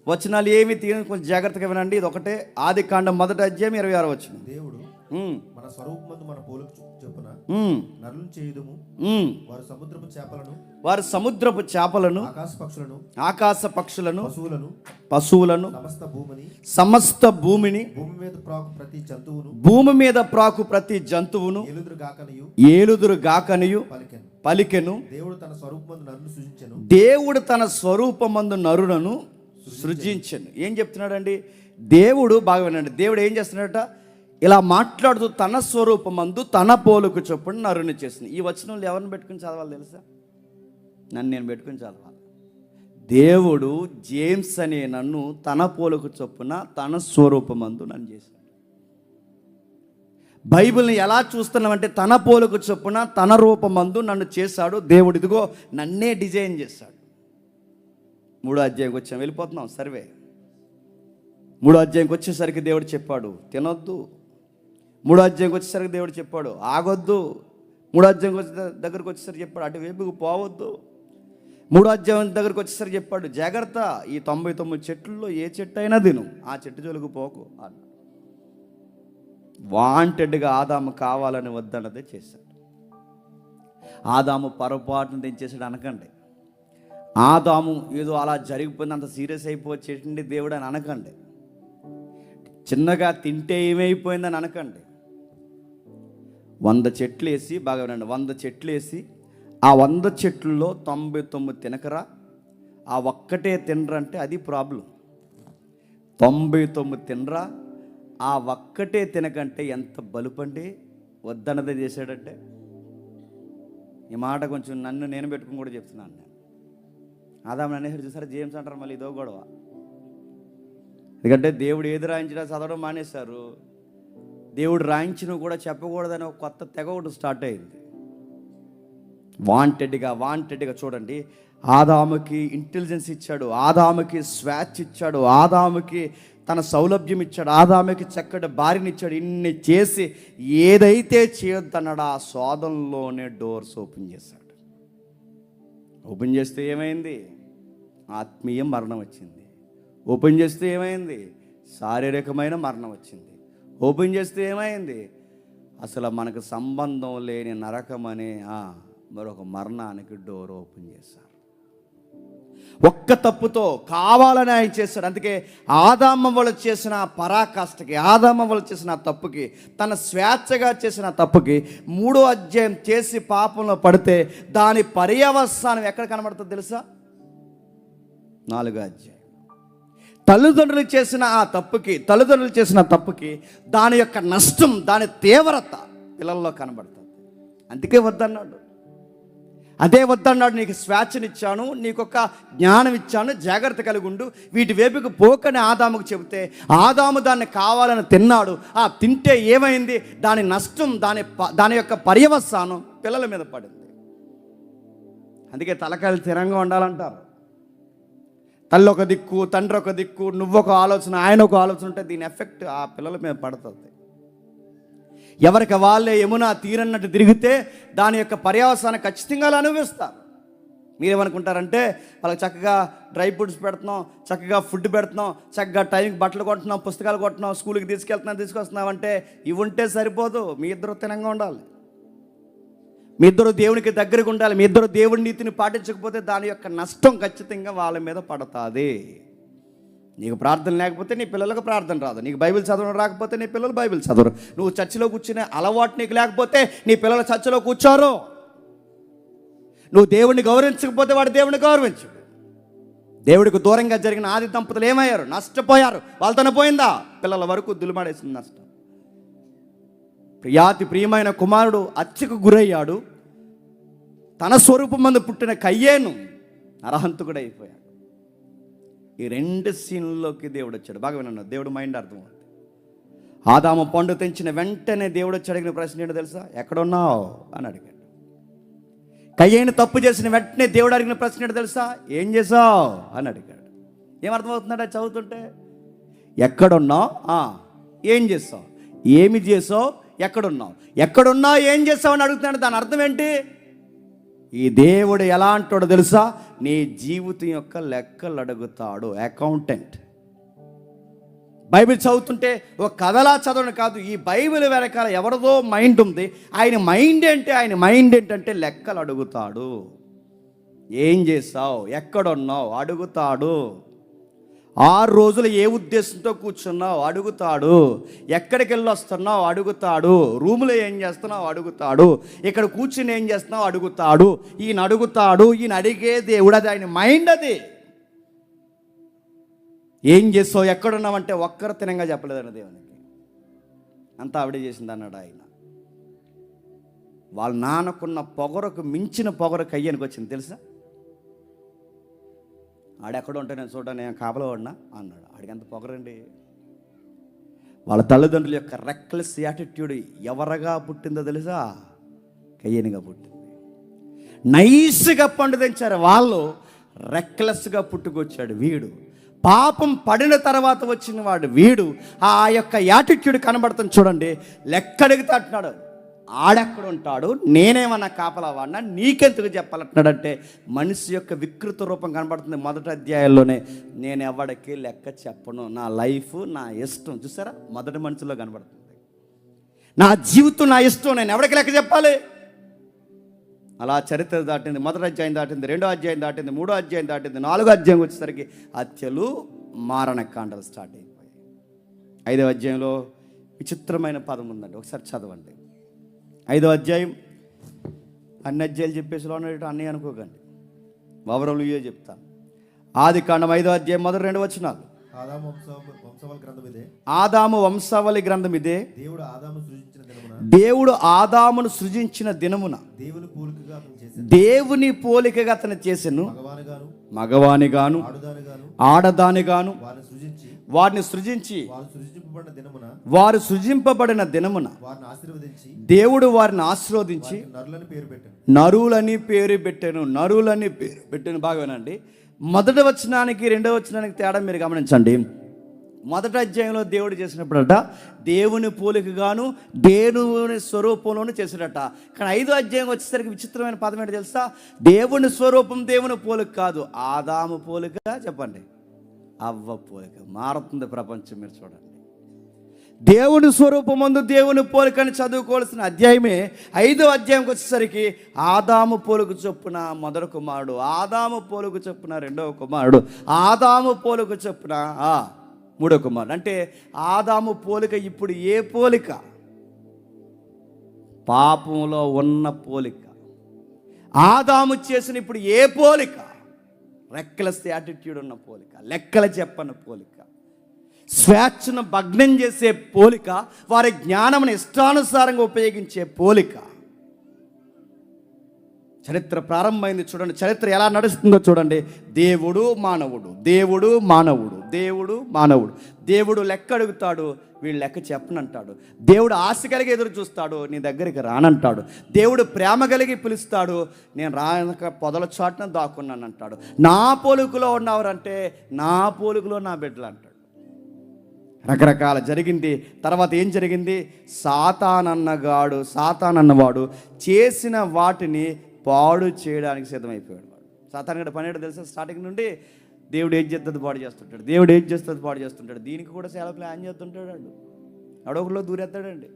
వచనాలు ఏమి కొంచెం జాగ్రత్తగా వినండి. ఇది ఒకటే. ఆదికాండం 1వ అధ్యాయం 26వ వచనం. దేవుడు మన స్వరూపమందు మన పోలిక చొప్పున నరులను చేయుదుము, వారు సముద్రపు చేపలను ఆకాశ పక్షులను పశువులను సమస్త భూమిని భూమి మీద ప్రాకు ప్రతి జంతువును ఏలుదురు గాకనియు పలికెను. దేవుడు తన స్వరూపమందు నరులను సృజించెను. ఏం చెప్తున్నాడండి దేవుడు? బాగా వినండి. దేవుడు ఏం చేస్తున్నాడట, ఇలా మాట్లాడుతూ తన స్వరూపమందు తన పోలుకు చొప్పున నరుని చేసింది. ఈ వచనంలో ఎవరిని పెట్టుకుని చదవాలి తెలుసా? నన్ను నేను పెట్టుకుని చదవాలి. దేవుడు జేమ్స్ అనే నన్ను తన పోలుకు చొప్పున తన స్వరూపమందు నన్ను చేశాడు. బైబిల్ని ఎలా చూస్తున్నామంటే తన పోలుకు చొప్పున తన రూపమందు నన్ను చేశాడు దేవుడు. ఇదిగో నన్నే డిజైన్ చేశాడు. 3వ అధ్యాయంకి వచ్చాం, వెళ్ళిపోతున్నాం సర్వే. 3వ అధ్యాయంకి వచ్చేసరికి దేవుడు చెప్పాడు తినొద్దు. 3వ అధ్యాయంకి వచ్చేసరికి దేవుడు చెప్పాడు ఆగొద్దు. 3వ అధ్యాయం దగ్గరకు వచ్చేసరికి చెప్పాడు అటువైపుకు పోవద్దు. 3వ అధ్యాయం దగ్గరకు వచ్చేసరికి చెప్పాడు జాగ్రత్త, ఈ 99 చెట్లలో ఏ చెట్టు అయినా తిను, ఆ చెట్టు జోలికి పోకు అన్న. వాంటెడ్గా ఆదాము కావాలని వద్దన్నదే చేశాడు. ఆదాము పొరపాటును తెంచేసాడు అనకండి. ఆదాము ఏదో అలా జరిగిపోయింది, అంత సీరియస్ అయిపోవచ్చేటండి దేవుడు అని అనకండి. చిన్నగా తింటే ఏమైపోయిందని అనకండి. 100 చెట్లు వేసి, బాగా వినండి, 100 చెట్లు వేసి ఆ 100 చెట్లలో 99 తినకరా, ఆ ఒక్కటే తినరంటే అది ప్రాబ్లం. 99 తినరా, ఆ ఒక్కటే తినకంటే ఎంత బలుపండి. వద్దన్నదే చేశాడంటే. ఈ మాట కొంచెం నేను పెట్టుకుని కూడా చెప్తున్నాను నేను. ఆదాము అనేసరి చూసారా, జేమ్స్ అంటారు మళ్ళీ ఇదో గొడవ. ఎందుకంటే దేవుడు ఏది రాయించినా చదవడం మానేశారు. దేవుడు రాయించినవి కూడా చెప్పకూడదని ఒక కొత్త తెగ ఒకటి స్టార్ట్ అయింది. వాంటెడ్గా చూడండి, ఆదాముకి ఇంటెలిజెన్స్ ఇచ్చాడు, ఆదాముకి స్వేచ్ఛ ఇచ్చాడు, ఆదాముకి తన సౌలభ్యం ఇచ్చాడు, ఆదాముకి చక్కటి భార్యని ఇచ్చాడు. ఇన్ని చేసి ఏదైతే చేయొద్దన్నాడో ఆ శోధనలోనే డోర్స్ ఓపెన్ చేశాడు. ఓపెన్ చేస్తే ఏమైంది? ఆత్మీయ మరణం వచ్చింది. ఓపెన్ చేస్తే ఏమైంది? శారీరకమైన మరణం వచ్చింది. ఓపెన్ చేస్తే ఏమైంది? అసలు మనకు సంబంధం లేని నరకం అనే మరొక మరణానికి డోర్ ఓపెన్ చేశారు. ఒక్క తప్పుతో కావాలని ఆయన చేశాడు. అందుకే ఆదాము వాళ్ళు చేసిన పరాకాష్ఠకి, ఆదాము వాళ్ళు చేసిన తప్పుకి, తన స్వేచ్ఛగా చేసిన తప్పుకి 3వ అధ్యాయం చేసి పాపంలో పడితే దాని పర్యవసానం ఎక్కడ కనబడుతుందో తెలుసా? 4వ అధ్యాయం. తల్లిదండ్రులు చేసిన తప్పుకి దాని యొక్క నష్టం, దాని తీవ్రత పిల్లల్లో కనబడుతుంది. అందుకే వద్దన్నాడు. అదే వద్దన్నాడు. నీకు స్వేచ్ఛనిచ్చాను, నీకొక జ్ఞానం ఇచ్చాను, జాగ్రత్త కలిగి ఉండు, వీటి వైపుకు పోకని ఆదాముకు చెబితే ఆదాము దాన్ని కావాలని తిన్నాడు. తింటే ఏమైంది? దాని నష్టం, దాని యొక్క పర్యవసానం పిల్లల మీద పడింది. అందుకే తలకాయలు స్థిరంగా ఉండాలంటారు. తల్లి ఒక దిక్కు, తండ్రి ఒక దిక్కు, నువ్వొక ఆలోచన, ఆయన ఒక ఆలోచన ఉంటే దీని ఎఫెక్ట్ ఆ పిల్లల మీద పడుతుంది. ఎవరికి వాళ్ళే యమునా తీరన్నట్టు తిరిగితే దాని యొక్క పర్యవసానం ఖచ్చితంగా అనుభవిస్తారు. మీరేమనుకుంటారంటే వాళ్ళకి చక్కగా డ్రై ఫ్రూట్స్ పెడుతున్నాం, చక్కగా ఫుడ్ పెడుతున్నాం, చక్కగా టైంకి బట్టలు కొంటున్నాం, పుస్తకాలు కొంటున్నాం, స్కూల్కి తీసుకొస్తున్నాం అంటే ఇవి ఉంటే సరిపోదు. మీ ఇద్దరు తినంగా ఉండాలి, మీ ఇద్దరు దేవునికి దగ్గరగా ఉండాలి. మీ ఇద్దరు దేవుడి నీతిని పాటించకపోతే దాని యొక్క నష్టం ఖచ్చితంగా వాళ్ళ మీద పడుతుంది. నీకు ప్రార్థన లేకపోతే నీ పిల్లలకు ప్రార్థన రాదు, నీకు బైబిల్ చదవడం రాకపోతే నీ పిల్లలు బైబిల్ చదవరు, నువ్వు చర్చిలో కూర్చునే అలవాటు నీకు లేకపోతే నీ పిల్లలు చర్చిలో కూర్చోరు, నువ్వు దేవుడిని గౌరవించకపోతే వాడు దేవుడిని గౌరవించు. దేవుడికి దూరంగా జరిగిన ఆది దంపతులు ఏమయ్యారు? నష్టపోయారు. వాళ్ళతోనే పోయిందా? పిల్లల వరకు దులిమాడేసింది నష్టం. ప్రియమైన కుమారుడు హత్యకు గురయ్యాడు. తన స్వరూపం మందు పుట్టిన కయ్యేను నరహంతకుడు అయిపోయాడు. ఈ 2 సీన్లలోకి దేవుడు వచ్చాడు. బాగా విన్నాను, దేవుడు మైండ్ అర్థమవుతుంది. ఆదాము పండు తెంచిన వెంటనే దేవుడు వచ్చి అడిగిన ప్రశ్న ఏంటో తెలుసా? ఎక్కడున్నావు అని అడిగాడు. కయ్యేను తప్పు చేసిన వెంటనే దేవుడు అడిగిన ప్రశ్న ఏంటో తెలుసా? ఏం చేసావు అని అడిగాడు. ఏమర్థమవుతున్నాడు అది చదువుతుంటే? ఎక్కడున్నావు, ఏం చేసావు, ఏమి చేసావు, ఎక్కడున్నావు ఏం చేసావు అని అడుగుతున్నాడు. దాని అర్థం ఏంటి? ఈ దేవుడు ఎలా అంటాడో తెలుసా? నీ జీవితం యొక్క లెక్కలు అడుగుతాడు. అకౌంటెంట్. బైబిల్ చదువుతుంటే ఒక కథలా చదవడం కాదు, ఈ బైబిల్ వెనకాల ఎవరిదో మైండ్ ఉంది. ఆయన మైండ్ ఏంటంటే లెక్కలు అడుగుతాడు. ఏం చేసావు, ఎక్కడున్నావు అడుగుతాడు. 6 రోజులు ఏ ఉద్దేశంతో కూర్చున్నావు అడుగుతాడు. ఎక్కడికి వెళ్ళి వస్తున్నావు అడుగుతాడు. రూములో ఏం చేస్తున్నావు అడుగుతాడు. ఇక్కడ కూర్చుని ఏం చేస్తున్నావు అడుగుతాడు. ఈయన అడుగుతాడు. ఈయన అడిగే దేవుడు, అది ఆయన మైండ్. అది ఏం చేస్తావు, ఎక్కడున్నావంటే ఒక్కరు తినంగా చెప్పలేదన్న దేవునికి, అంతా ఆవిడే చేసింది అన్నాడు ఆయన. వాళ్ళ నాన్నకున్న పొగరకు మించిన పొగరు కయ్యానికి వచ్చింది తెలుసా? ఆడెక్కడ ఉంటే నేను చూడ, నేను కాపలా వాడినా అన్నాడు. ఆడికి అంత పొగరండి. వాళ్ళ తల్లిదండ్రుల యొక్క రెక్లెస్ యాటిట్యూడ్ ఎవరగా పుట్టిందో తెలుసా? కయ్యనిగా పుట్టింది. నైస్గా పండు తెంచారు వాళ్ళు, రెక్లెస్గా పుట్టుకొచ్చాడు వీడు. పాపం పడిన తర్వాత వచ్చిన వాడు వీడు. ఆ యొక్క యాటిట్యూడ్ కనబడుతుంది చూడండి. లెక్కడికి తట్టున్నాడు. ఆడెక్కడ ఉంటాడు, నేనేమన్నా కాపలా వాడినా, నీకెందుకు చెప్పాలంటున్నాడంటే మనిషి యొక్క వికృత రూపం కనబడుతుంది. 1వ అధ్యాయంలోనే నేను ఎవడికి లెక్క చెప్పను, నా లైఫ్ నా ఇష్టం. చూసారా, మొదటి మనిషిలో కనబడుతుంది. నా జీవితం నా ఇష్టం, నేను ఎవడికి లెక్క చెప్పాలి? అలా చరిత్ర దాటింది, మొదటి అధ్యాయం దాటింది, రెండో అధ్యాయం దాటింది, మూడో అధ్యాయం దాటింది, నాలుగో అధ్యాయం వచ్చేసరికి హత్యలు, మారణకాండలు స్టార్ట్ అయిపోయాయి. 5వ అధ్యాయంలో విచిత్రమైన పదం ఉందండి, ఒకసారి చదవండి. 5వ అధ్యాయం అన్ని అధ్యాయులు చెప్పేసి అన్నీ అనుకోకండి, ఓవరాల్ ఇయే చెప్తాను. ఆదికాండం 5వ అధ్యాయం మొదటి 2 వచనాలు. ఆదాము వంశావళి గ్రంథం ఇదే. దేవుడు ఆదామును సృజించిన దినమున దేవుని పోలికగా అతను చేసెను, మగవానిగాను ఆడదానిగాను వారిని సృజించి వారు సృజింపబడిన దినమున దేవుడు వారిని ఆశీర్వదించి నరులని పేరు పెట్టాను. నరులని పేరు పెట్టాను. బాగా వినండి, మొదటి వచనానికి రెండవ వచనానికి తేడా మీరు గమనించండి. మొదటి అధ్యాయంలో దేవుడు చేసినప్పుడట దేవుని పోలికగాను దేవుని స్వరూపంలోనూ చేసినట. కానీ 5వ అధ్యాయం వచ్చేసరికి విచిత్రమైన పదం ఏంటో తెలుసా? దేవుని స్వరూపం దేవుని పోలిక కాదు, ఆదాము పోలిక, చెప్పండి, అవ్వ పోలిక. మారుతుంది ప్రపంచం, మీరు చూడండి. దేవుని స్వరూపమందు దేవుని పోలికని చదువుకోవాల్సిన అధ్యాయమే 5వ అధ్యాయంకి వచ్చేసరికి ఆదాము పోలిక చొప్పున మొదటి కుమారుడు, ఆదాము పోలిక చొప్పున రెండవ కుమారుడు, ఆదాము పోలిక చొప్పున మూడో కుమారుడు. అంటే ఆదాము పోలిక ఇప్పుడు ఏ పోలిక? పాపంలో ఉన్న పోలిక. ఆదాము చేసిన ఇప్పుడు ఏ పోలిక? రెక్కలెస్ యాటిట్యూడ్ ఉన్న పోలిక, లెక్కలు చెప్పని పోలిక, స్వేచ్ఛను భగ్నం చేసే పోలిక, వారి జ్ఞానమును ఇష్టానుసారంగా ఉపయోగించే పోలిక. చరిత్ర ప్రారంభమైంది చూడండి, చరిత్ర ఎలా నడుస్తుందో చూడండి. దేవుడు మానవుడు, దేవుడు మానవుడు, దేవుడు మానవుడు. దేవుడు లెక్క అడుగుతాడు, వీళ్ళు లెక్క చెప్పనంటాడు. దేవుడు ఆశ కలిగి ఎదురు చూస్తాడు, నీ దగ్గరికి రానంటాడు. దేవుడు ప్రేమ కలిగి పిలుస్తాడు, నేను రానక పొదల చాటున దాక్కున్నాను అంటాడు. నా పోలికలో ఉన్నవారంటే నా పోలికలో నా బిడ్డలు అంటాడు. రకరకాల జరిగింది. తర్వాత ఏం జరిగింది? సాతానన్నవాడు చేసిన వాటిని పాడు చేయడానికి సిద్ధమైపోయాడు. సాతానుగాడు పనేడు తెలుసా? స్టార్టింగ్ నుండి దేవుడు ఏం చేస్తుంది పాడు చేస్తుంటాడు, దేవుడు ఏం చేస్తుంది పాడు చేస్తుంటాడు. దీనికి కూడా చాలా ప్లాన్ చేస్తుంటాడు. వాడు ఎవడొకరిలో దూరేస్తాడండి.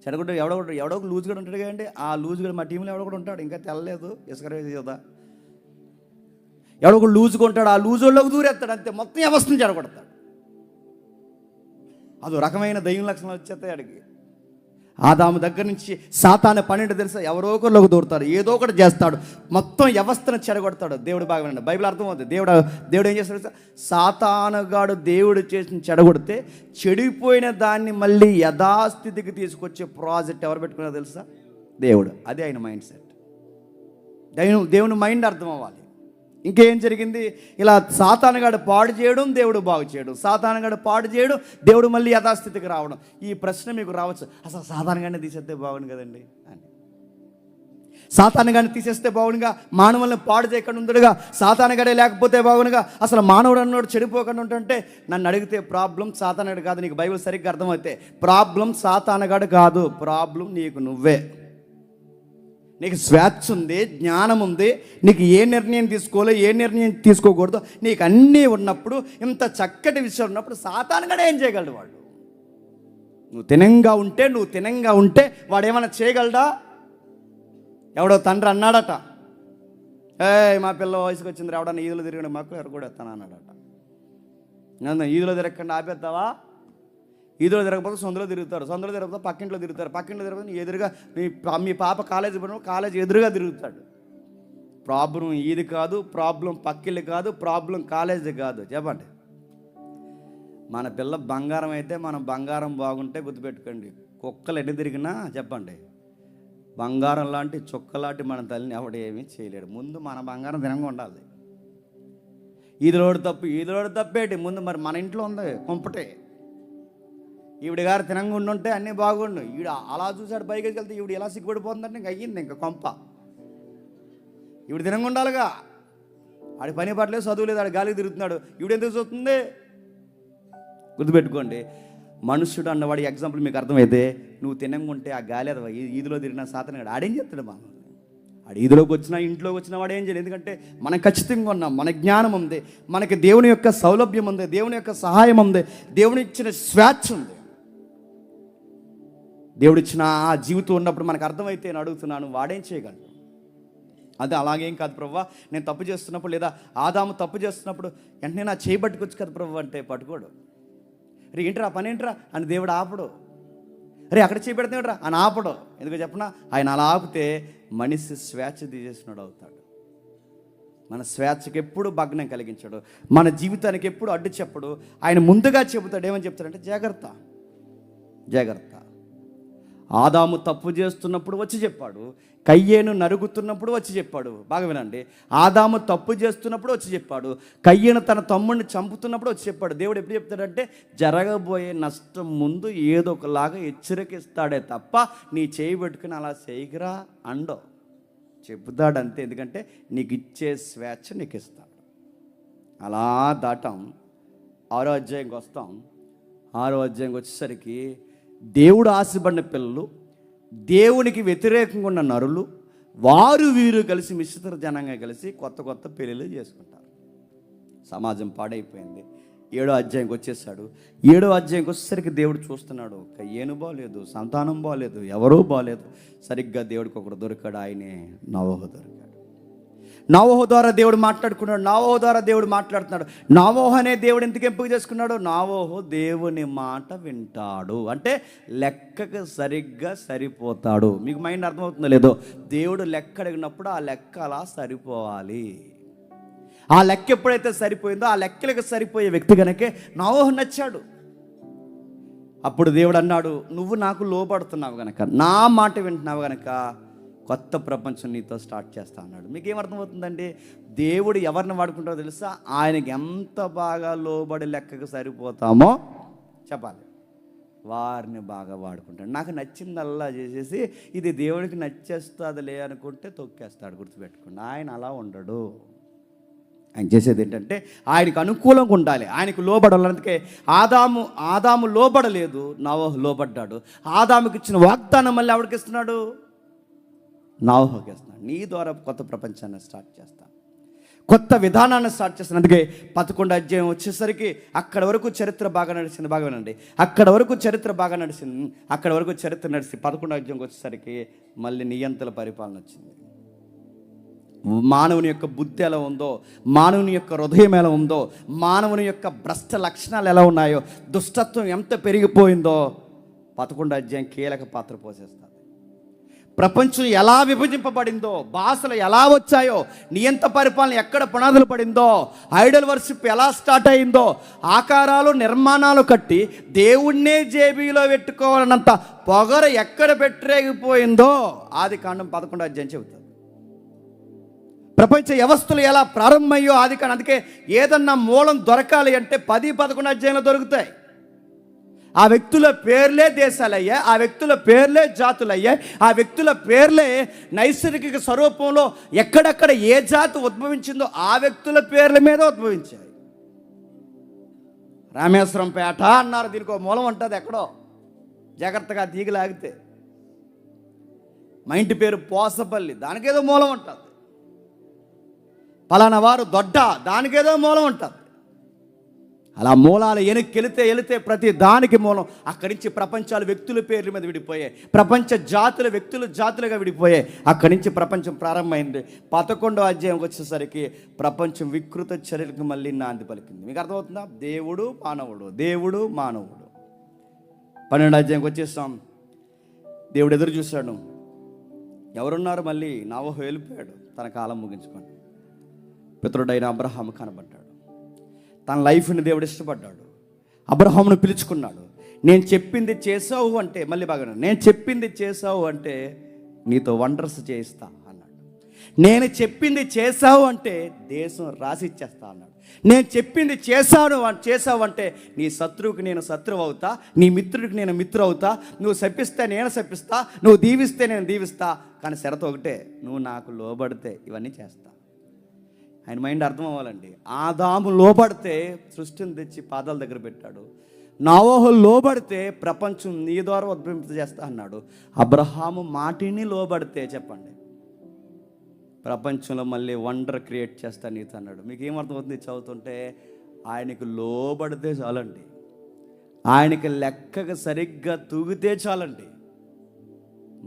చెడగొట్టు ఎవడొక లూజ్ కూడా ఉంటాడు కదండి. ఆ లూజ్ కూడా మా టీంలో ఎవడో కూడా ఉంటాడు, ఇంకా తెల్లలేదు, ఇసుక కదా. ఎవడొక లూజ్గా ఉంటాడు, ఆ లూజోళ్ళకి దూరేస్తాడు, అంతే. మొత్తం వ్యవస్థను చెడగొడతాడు. అదో రకమైన దైవ లక్షణాలు వచ్చేస్తాయి అడిగి. ఆదాము దగ్గర నుంచి సాతాను పన్నెండు తెలుసా? ఎవరో ఒకరిలోకి దూరుతాడు, ఏదో ఒకటి చేస్తాడు, మొత్తం వ్యవస్థను చెడగొడతాడు. దేవుడు బాగా వినండి, బైబిల్ అర్థమవుతుంది. దేవుడు ఏం చేస్తాడు? సాతానుగాడు దేవుడు చేసిన చెడగొడితే చెడిపోయిన దాన్ని మళ్ళీ యథాస్థితికి తీసుకొచ్చే ప్రాజెక్ట్ ఎవరు పెట్టుకున్నారో తెలుసా? దేవుడు. అదే ఆయన మైండ్ సెట్. దేవుని మైండ్ అర్థం అవ్వాలి. ఇంకేం జరిగింది? ఇలా సాతానుగాడు పాడు చేయడం, దేవుడు బాగు చేయడం, సాతానుగాడు పాడు చేయడం, దేవుడు మళ్ళీ యథాస్థితికి రావడం. ఈ ప్రశ్న మీకు రావచ్చు, అసలు సాతానుగాడిని తీసేస్తే బాగుంది కదండి అని. సాతానుగాడిని తీసేస్తే బాగుండుగా, మానవులను పాడు చేయకుండా ఉండుగా, సాతానుగాడే లేకపోతే బాగుండుగా, అసలు మానవుడు అన్నోడు చెడిపోకుండా ఉంటుంటే నన్ను అడిగితే ప్రాబ్లం సాతానుగాడు కాదు. నీకు బైబిల్ సరిగ్గా అర్థమైతే ప్రాబ్లం సాతానుగాడు కాదు, ప్రాబ్లం నీకు నువ్వే. నీకు స్వేచ్ఛ ఉంది, జ్ఞానం ఉంది, నీకు ఏ నిర్ణయం తీసుకోవాలో ఏ నిర్ణయం తీసుకోకూడదు నీకు అన్నీ ఉన్నప్పుడు, ఇంత చక్కటి విషయం ఉన్నప్పుడు సాతానుగాడు ఏం చేయగలడు? వాడు నువ్వు తినంగా ఉంటే వాడు ఏమైనా చేయగలడా? ఎవడో తండ్రి అన్నాడట, మా పిల్ల వయసుకు వచ్చింది, ఎవడన్నా ఈదులో తిరిగిన మాకు ఎవరు కూడా ఎత్తాను అన్నాడట. నన్ను ఈదులో తిరగకుండా ఆపేస్తావా? ఈదులో తిరగకపోతే సొంతలో తిరుగుతారు, సొంతలో తిరగకపోతే పక్కింట్లో తిరగకపోతే ఎదురుగా మీ పాప కాలేజ్ ఎదురుగా తిరుగుతాడు. ప్రాబ్లం ఇది కాదు, ప్రాబ్లం పక్కిళ్ళు కాదు, ప్రాబ్లం కాలేజ్ కాదు. చెప్పండి, మన పిల్ల బంగారం అయితే మనం బంగారం బాగుంటే గుర్తుపెట్టుకోండి. కుక్కలు ఎన్ని తిరిగినా చెప్పండి, బంగారం లాంటి చుక్కలాంటి మన తల్లిని ఎవడు ఏమీ చేయలేడు. ముందు మన బంగారం తినంగా ఉండాలి. ఈదులోడు తప్పేటి ముందు మరి మన ఇంట్లో ఉంది కుంపటే. ఈవిడ గారు తినంగా ఉండుంటే అన్నీ బాగుండు. ఈవిడ అలా చూశాడు, పైకి వెళ్తే ఈవిడ ఎలా సిగ్గుపడిపోతుందంటే ఇంక అయ్యింది, ఇంకా కొంప. ఈవిడ తినంగా ఉండాలిగా. ఆడి పని పట్టలేదు, చదువు లేదు, ఆడి గాలికి తిరుగుతున్నాడు. ఈవిడ ఎందుకు చూస్తుంది? గుర్తుపెట్టుకోండి, మనుషుడు అన్నవాడి ఎగ్జాంపుల్ మీకు అర్థమైతే, నువ్వు తినంగా ఉంటే ఆ గాలి అదవా ఈదులో తిరిగిన సాతానుగాడు ఆడేం చెప్తాడు? మా ఆడు ఈదులోకి వచ్చినా ఇంట్లోకి వచ్చినా వాడు ఏం చేయలేదు. ఎందుకంటే మనం ఖచ్చితంగా ఉన్నాం, మన జ్ఞానం ఉంది, మనకి దేవుని యొక్క సౌలభ్యం ఉంది, దేవుని యొక్క సహాయం ఉంది, దేవుని ఇచ్చిన స్వేచ్ఛ ఉంది. దేవుడు ఇచ్చిన ఆ జీవితం ఉన్నప్పుడు మనకు అర్థమైతే నేను అడుగుతున్నాను, వాడేం చేయగలడు? అదే అలాగేం కాదు ప్రభువా, నేను తప్పు చేస్తున్నప్పుడు లేదా ఆదాము తప్పు చేస్తున్నప్పుడు వెంటనే నా చేయి పట్టుకొచ్చు కదా ప్రభు అంటే పట్టుకోడు. రే ఏంట్రా పని ఏంట్రా అని దేవుడు ఆపడు. రే అక్కడ చేపెడతాడురా అని ఆపడు. ఎందుకు చెప్పనా, ఆయన అలా ఆపితే మనిషి స్వేచ్ఛ తీసేసినాడు అవుతాడు. మన స్వేచ్ఛకి ఎప్పుడు భగ్నం కలిగించాడు, మన జీవితానికి ఎప్పుడు అడ్డు చెప్పడు. ఆయన ముందుగా చెబుతాడు. ఏమని చెప్తాడంటే జాగ్రత్త జాగ్రత్త. ఆదాము తప్పు చేస్తున్నప్పుడు వచ్చి చెప్పాడు, కయ్యేను నరుగుతున్నప్పుడు వచ్చి చెప్పాడు. బాగా వినండి, ఆదాము తప్పు చేస్తున్నప్పుడు వచ్చి చెప్పాడు, కయ్యేను తన తమ్ముడిని చంపుతున్నప్పుడు వచ్చి చెప్పాడు. దేవుడు ఎప్పుడు చెప్తాడంటే జరగబోయే నష్టం ముందు ఏదో ఒకలాగా హెచ్చరికిస్తాడే తప్ప నీ చేయి పెట్టుకుని అలా చేయకురా అండో చెబుతాడు అంతే. ఎందుకంటే నీకు ఇచ్చే స్వేచ్ఛ నీకు ఇస్తాడు. అలా దాటాం. 6వ అధ్యాయంకి వస్తాం. 6వ అధ్యాయంకి వచ్చేసరికి దేవుడు ఆశపడిన పిల్లలు, దేవునికి వ్యతిరేకంగా ఉన్న నరులు, వారు వీరు కలిసి మిశ్రిత జనంగా కలిసి కొత్త కొత్త పెళ్ళిళ్ళు చేసుకుంటారు. సమాజం పాడైపోయింది. 7వ అధ్యాయంకి వచ్చేసాడు. 7వ అధ్యాయంకి వచ్చేసరికి దేవుడు చూస్తున్నాడు, కయ్యేను బాగలేదు, సంతానం బాగలేదు, ఎవరూ బాగలేదు. సరిగ్గా దేవుడికి ఒకడు దొరికాడు, ఆయనే నోవహు దొరికాడు. నోవహు ద్వారా దేవుడు మాట్లాడుకున్నాడు. నోవహు ద్వారా దేవుడు మాట్లాడుతున్నాడు. నోవహు అనే దేవుడు ఎందుకు ఎంపిక చేసుకున్నాడు? నోవహు దేవుని మాట వింటాడు, అంటే లెక్కకు సరిగ్గా సరిపోతాడు. మీకు మైండ్ అర్థమవుతుందో లేదో, దేవుడు లెక్క అడిగినప్పుడు ఆ లెక్క అలా సరిపోవాలి. ఆ లెక్క ఎప్పుడైతే సరిపోయిందో ఆ లెక్కలకు సరిపోయే వ్యక్తి కనుకే నోవహు నచ్చాడు. అప్పుడు దేవుడు అన్నాడు, నువ్వు నాకు లోబడుతున్నావు గనక, నా మాట వింటున్నావు గనక కొత్త ప్రపంచం నీతో స్టార్ట్ చేస్తా అన్నాడు. మీకు ఏమర్థమవుతుందండి? దేవుడు ఎవరిని వాడుకుంటారో తెలుసా? ఆయనకి ఎంత బాగా లోబడి లెక్కకు సరిపోతామో చెప్పాలి, వారిని బాగా వాడుకుంటాడు. నాకు నచ్చిందల్లా చేసేసి ఇది దేవుడికి నచ్చేస్తుందిలే అనుకుంటే తొక్కేస్తాడు. గుర్తుపెట్టుకోండి, ఆయన అలా ఉండడు. ఆయన చేసేది ఏంటంటే ఆయనకు అనుకూలంగా ఉండాలి, ఆయనకు లోబడాలి. అందుకే ఆదాము లోబడలేదు, నోవహు లోబడ్డాడు. ఆదాముకి ఇచ్చిన వాగ్దానం మళ్ళీ ఎవరికి ఇస్తున్నాడు? నోవహుకి ఇస్తున్నాడు. నీ ద్వారా కొత్త ప్రపంచాన్ని స్టార్ట్ చేస్తాను, కొత్త విధానాన్ని స్టార్ట్ చేస్తాను. అందుకే 11వ అధ్యాయం వచ్చేసరికి అక్కడ వరకు చరిత్ర బాగా నడిచింది. బాగా వినండి, అక్కడ వరకు చరిత్ర బాగా నడిచింది. అక్కడ వరకు చరిత్ర నడిచి 11వ అధ్యాయంకి వచ్చేసరికి మళ్ళీ నియంతల పరిపాలన వచ్చింది. మానవుని యొక్క బుద్ధి ఎలా ఉందో, మానవుని యొక్క హృదయం ఎలా ఉందో, మానవుని యొక్క భ్రష్ట లక్షణాలు ఎలా ఉన్నాయో, దుష్టత్వం ఎంత పెరిగిపోయిందో 11వ అధ్యాయం కీలక పాత్ర పోషిస్తుంది. ప్రపంచం ఎలా విభజింపబడిందో, భాషలు ఎలా వచ్చాయో, నియంత పరిపాలన ఎక్కడ పునాదులు పడిందో, ఐడల్ వర్షిప్ ఎలా స్టార్ట్ అయిందో, ఆకారాలు నిర్మాణాలు కట్టి దేవుణ్ణే జేబీలో పెట్టుకోవాలన్నంత పొగర ఎక్కడ పెట్టరేగిపోయిందో ఆదికాండం 11వ అధ్యాయం చెబుతుంది. ప్రపంచ వ్యవస్థలు ఎలా ప్రారంభమయ్యో ఆదికాండం. అందుకే ఏదన్నా మూలం దొరకాలి అంటే 10-11 అధ్యాయంలో దొరుకుతాయి. ఆ వ్యక్తుల పేర్లే దేశాలయ్యాయి, ఆ వ్యక్తుల పేర్లే జాతులయ్యాయి, ఆ వ్యక్తుల పేర్లే నైసర్గిక స్వరూపంలో ఎక్కడెక్కడ ఏ జాతి ఉద్భవించిందో ఆ వ్యక్తుల పేర్ల మీద ఉద్భవించాయి. రామేశ్వరం పేట అన్నారు, దీనికి ఒక మూలం ఉంటుంది ఎక్కడో, జాగ్రత్తగా తీగలాగితే. మా ఇంటి పేరు పోసపల్లి, దానికేదో మూలం ఉంటుంది. పలానా వారు దొడ్డ, దానికేదో మూలం ఉంటుంది. అలా మూలాలు వెళితే ప్రతి దానికి మూలం. అక్కడి నుంచి ప్రపంచాలు వ్యక్తుల పేర్ల మీద విడిపోయాయి, ప్రపంచ జాతులు వ్యక్తులు జాతులుగా విడిపోయాయి. అక్కడి నుంచి ప్రపంచం ప్రారంభమైంది. 11వ అధ్యాయం వచ్చేసరికి ప్రపంచం వికృత చర్యలకు మళ్ళీ నాంది పలికింది. మీకు అర్థమవుతుందా? దేవుడు మానవుడు, దేవుడు మానవుడు. 12వ అధ్యాయంకి వచ్చేస్తాం. దేవుడు ఎదురు చూశాడు, ఎవరున్నారు? మళ్ళీ నోవహు వెళ్ళిపోయాడు, తన కాలం ముగించుకోండి. పితరుడైన అబ్రహాము కనబడ్డాడు. తన లైఫ్ని దేవుడు ఇష్టపడ్డాడు. అబ్రహామును పిలుచుకున్నాడు. నేను చెప్పింది చేసావు అంటే, మళ్ళీ బాగా, నేను చెప్పింది చేసావు అంటే నీతో వండర్స్ చేయిస్తా అన్నాడు. నేను చెప్పింది చేసావు అంటే దేశం రాసిచ్చేస్తా అన్నాడు. నేను చెప్పింది చేసావు అంటే నీ శత్రువుకి నేను శత్రువు అవుతా, నీ మిత్రుడికి నేను మిత్రు అవుతా, నువ్వు శపిస్తే నేను శపిస్తా, నువ్వు దీవిస్తే నేను దీవిస్తా. కానీ షరతు ఒకటే, నువ్వు నాకు లోబడితే ఇవన్నీ చేస్తా. ఆయన మైండ్ అర్థం అవ్వాలండి. ఆదాము లోబడితే సృష్టిని తెచ్చి పాదాల దగ్గర పెట్టాడు. నోవహు లోబడితే ప్రపంచం నీ ద్వారా ఉద్భవింపజేస్తా అన్నాడు. అబ్రహాము మాటిని లోబడితే చెప్పండి, ప్రపంచంలో మళ్ళీ వండర్ క్రియేట్ చేస్తా నీతో అన్నాడు. మీకు ఏమర్థమవుతుంది చదువుతుంటే? ఆయనకు లోబడితే చాలండి, ఆయనకి లెక్కకు సరిగ్గా తూగితే చాలండి,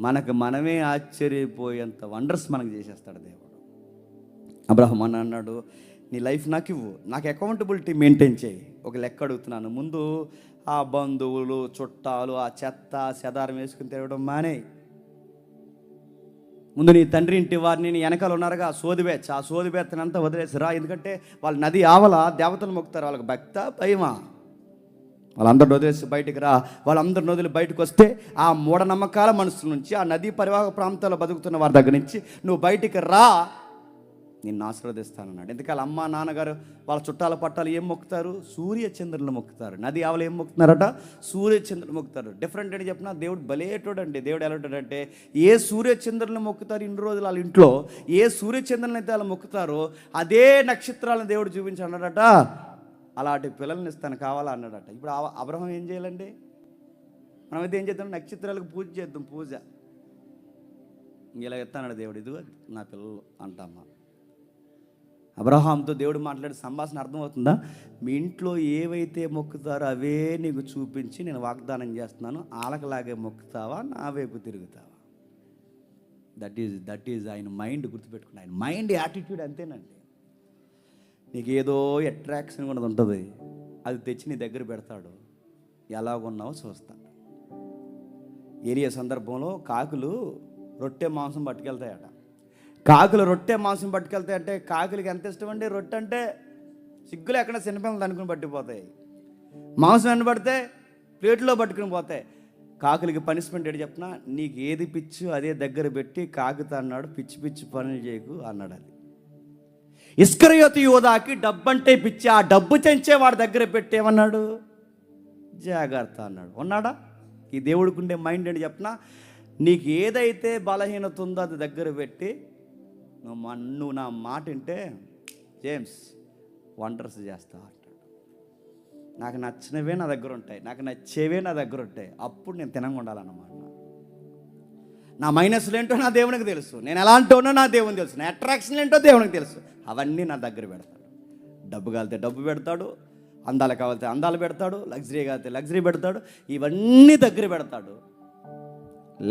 మనకు మనమే ఆశ్చర్యపోయేంత వండర్స్ మనకు చేసేస్తాడు దేవుడు. అబ్రహం అని అన్నాడు, నీ లైఫ్ నాకు ఇవ్వు, నాకు అకౌంటబిలిటీ మెయింటైన్ చేయి. ఒక లెక్క అడుగుతున్నాను, ముందు ఆ బంధువులు చుట్టాలు ఆ చెత్త చెదారం వేసుకుని తిరగడం మానే. ముందు నీ తండ్రి ఇంటి వారిని నీ వెనకాల ఉన్నారుగా సోదిబెచ్చ, ఆ సోదిబెత్తనంతా వదిలేసిరా. ఎందుకంటే వాళ్ళు నది ఆవల దేవతలు మొక్కుతారు, వాళ్ళకి భక్త భయమా. వాళ్ళందరిని వదిలేసి బయటికి రా. వాళ్ళందరిని వదిలి బయటకు వస్తే ఆ మూఢనమ్మకాల మనసుల నుంచి, ఆ నదీ పరివాహక ప్రాంతాల్లో బతుకుతున్న వారి దగ్గర నుంచి నువ్వు బయటికి రా, నిన్ను ఆశీర్వదిస్తానన్నాడు. ఎందుకంటే అమ్మ నాన్నగారు వాళ్ళ చుట్టాల పట్టాలు ఏం మొక్కుతారు? సూర్యచంద్రులను మొక్కుతారు. నది ఆవలు ఏం మొక్కుతున్నారట? సూర్యచంద్రులు మొక్కుతారు. డిఫరెంట్ ఏంటి చెప్పిన, దేవుడు బలేటోడు అండి. దేవుడు ఎలా ఉంటాడంటే, ఏ సూర్యచంద్రులను మొక్కుతారు ఇన్ని రోజులు వాళ్ళ ఇంట్లో, ఏ సూర్యచంద్రులను అయితే వాళ్ళు మొక్కుతారో అదే నక్షత్రాలను దేవుడు చూపించాడట, అలాంటి పిల్లల్ని ఇస్తాను కావాలా అన్నాడట. ఇప్పుడు అబ్రహం ఏం చేయాలండి? మనమైతే ఏం చేద్దాం? నక్షత్రాలకు పూజ చేద్దాం. పూజ ఇలా ఎత్తాడు దేవుడు, ఇదిగో నా పిల్లలు అంటామ్మా. అబ్రహాంతో దేవుడు మాట్లాడే సంభాషణ అర్థమవుతుందా? మీ ఇంట్లో ఏవైతే మొక్కుతారో అవే నీకు చూపించి నేను వాగ్దానం చేస్తున్నాను, ఆలకలాగే మొక్కుతావా, నా వైపు తిరుగుతావా? దట్ ఈజ్ ఆయన మైండ్. గుర్తుపెట్టుకుని, ఆయన మైండ్ యాటిట్యూడ్ అంతేనండి. నీకు ఏదో అట్రాక్షన్ కూడా ఉంటుంది, అది తెచ్చి నీ దగ్గర పెడతాడు, ఎలాగున్నావో చూస్తాడు. ఏరియా సందర్భంలో కాకులు రొట్టె మాంసం పట్టుకెళ్తాయట. కాకులు రొట్టె మాంసం పట్టుకెళ్తాయంటే కాకులకి ఎంత ఇష్టం అండి? రొట్టె అంటే సిగ్గులు ఎక్కడ చిన్నపిల్లలు అనుకుని పట్టిపోతాయి. మాంసం ఎన్ని పడితే ప్లేట్లో పట్టుకుని పోతాయి. కాకులకి పనిష్మెంట్ ఏంటి చెప్పిన, నీకు ఏది పిచ్చు అదే దగ్గర పెట్టి కాకుతా అన్నాడు, పిచ్చి పిచ్చి పనులు చేయకు అన్నాడు. అది ఇస్కరియోతు యోధాకి డబ్బు అంటే పిచ్చి, ఆ డబ్బు తెంచే వాడి దగ్గర పెట్టేమన్నాడు? జాగ్రత్త అన్నాడు. ఉన్నాడా? ఈ దేవుడికి ఉండే మైండ్ ఏంటి చెప్పిన, నీకు ఏదైతే బలహీనత ఉందో అది దగ్గర పెట్టి నువ్వు నా మాట వింటే జేమ్స్ వండర్స్ చేస్తా అంటాడు. నాకు నచ్చినవే నా దగ్గర ఉంటాయి, నాకు నచ్చేవే నా దగ్గర ఉంటాయి, అప్పుడు నేను తినంగా ఉండాలన్నమాట. నా మైనస్లు ఏంటో నా దేవునికి తెలుసు, నేను ఎలాంటోనో నా దేవునికి తెలుసు, నా అట్రాక్షన్ ఏంటో దేవునికి తెలుసు. అవన్నీ నా దగ్గర పెడతాడు. డబ్బు కాలితే డబ్బు పెడతాడు, అందాలు కావాలితే అందాలు పెడతాడు, లగ్జరీ కాలితే లగ్జరీ పెడతాడు, ఇవన్నీ దగ్గర పెడతాడు.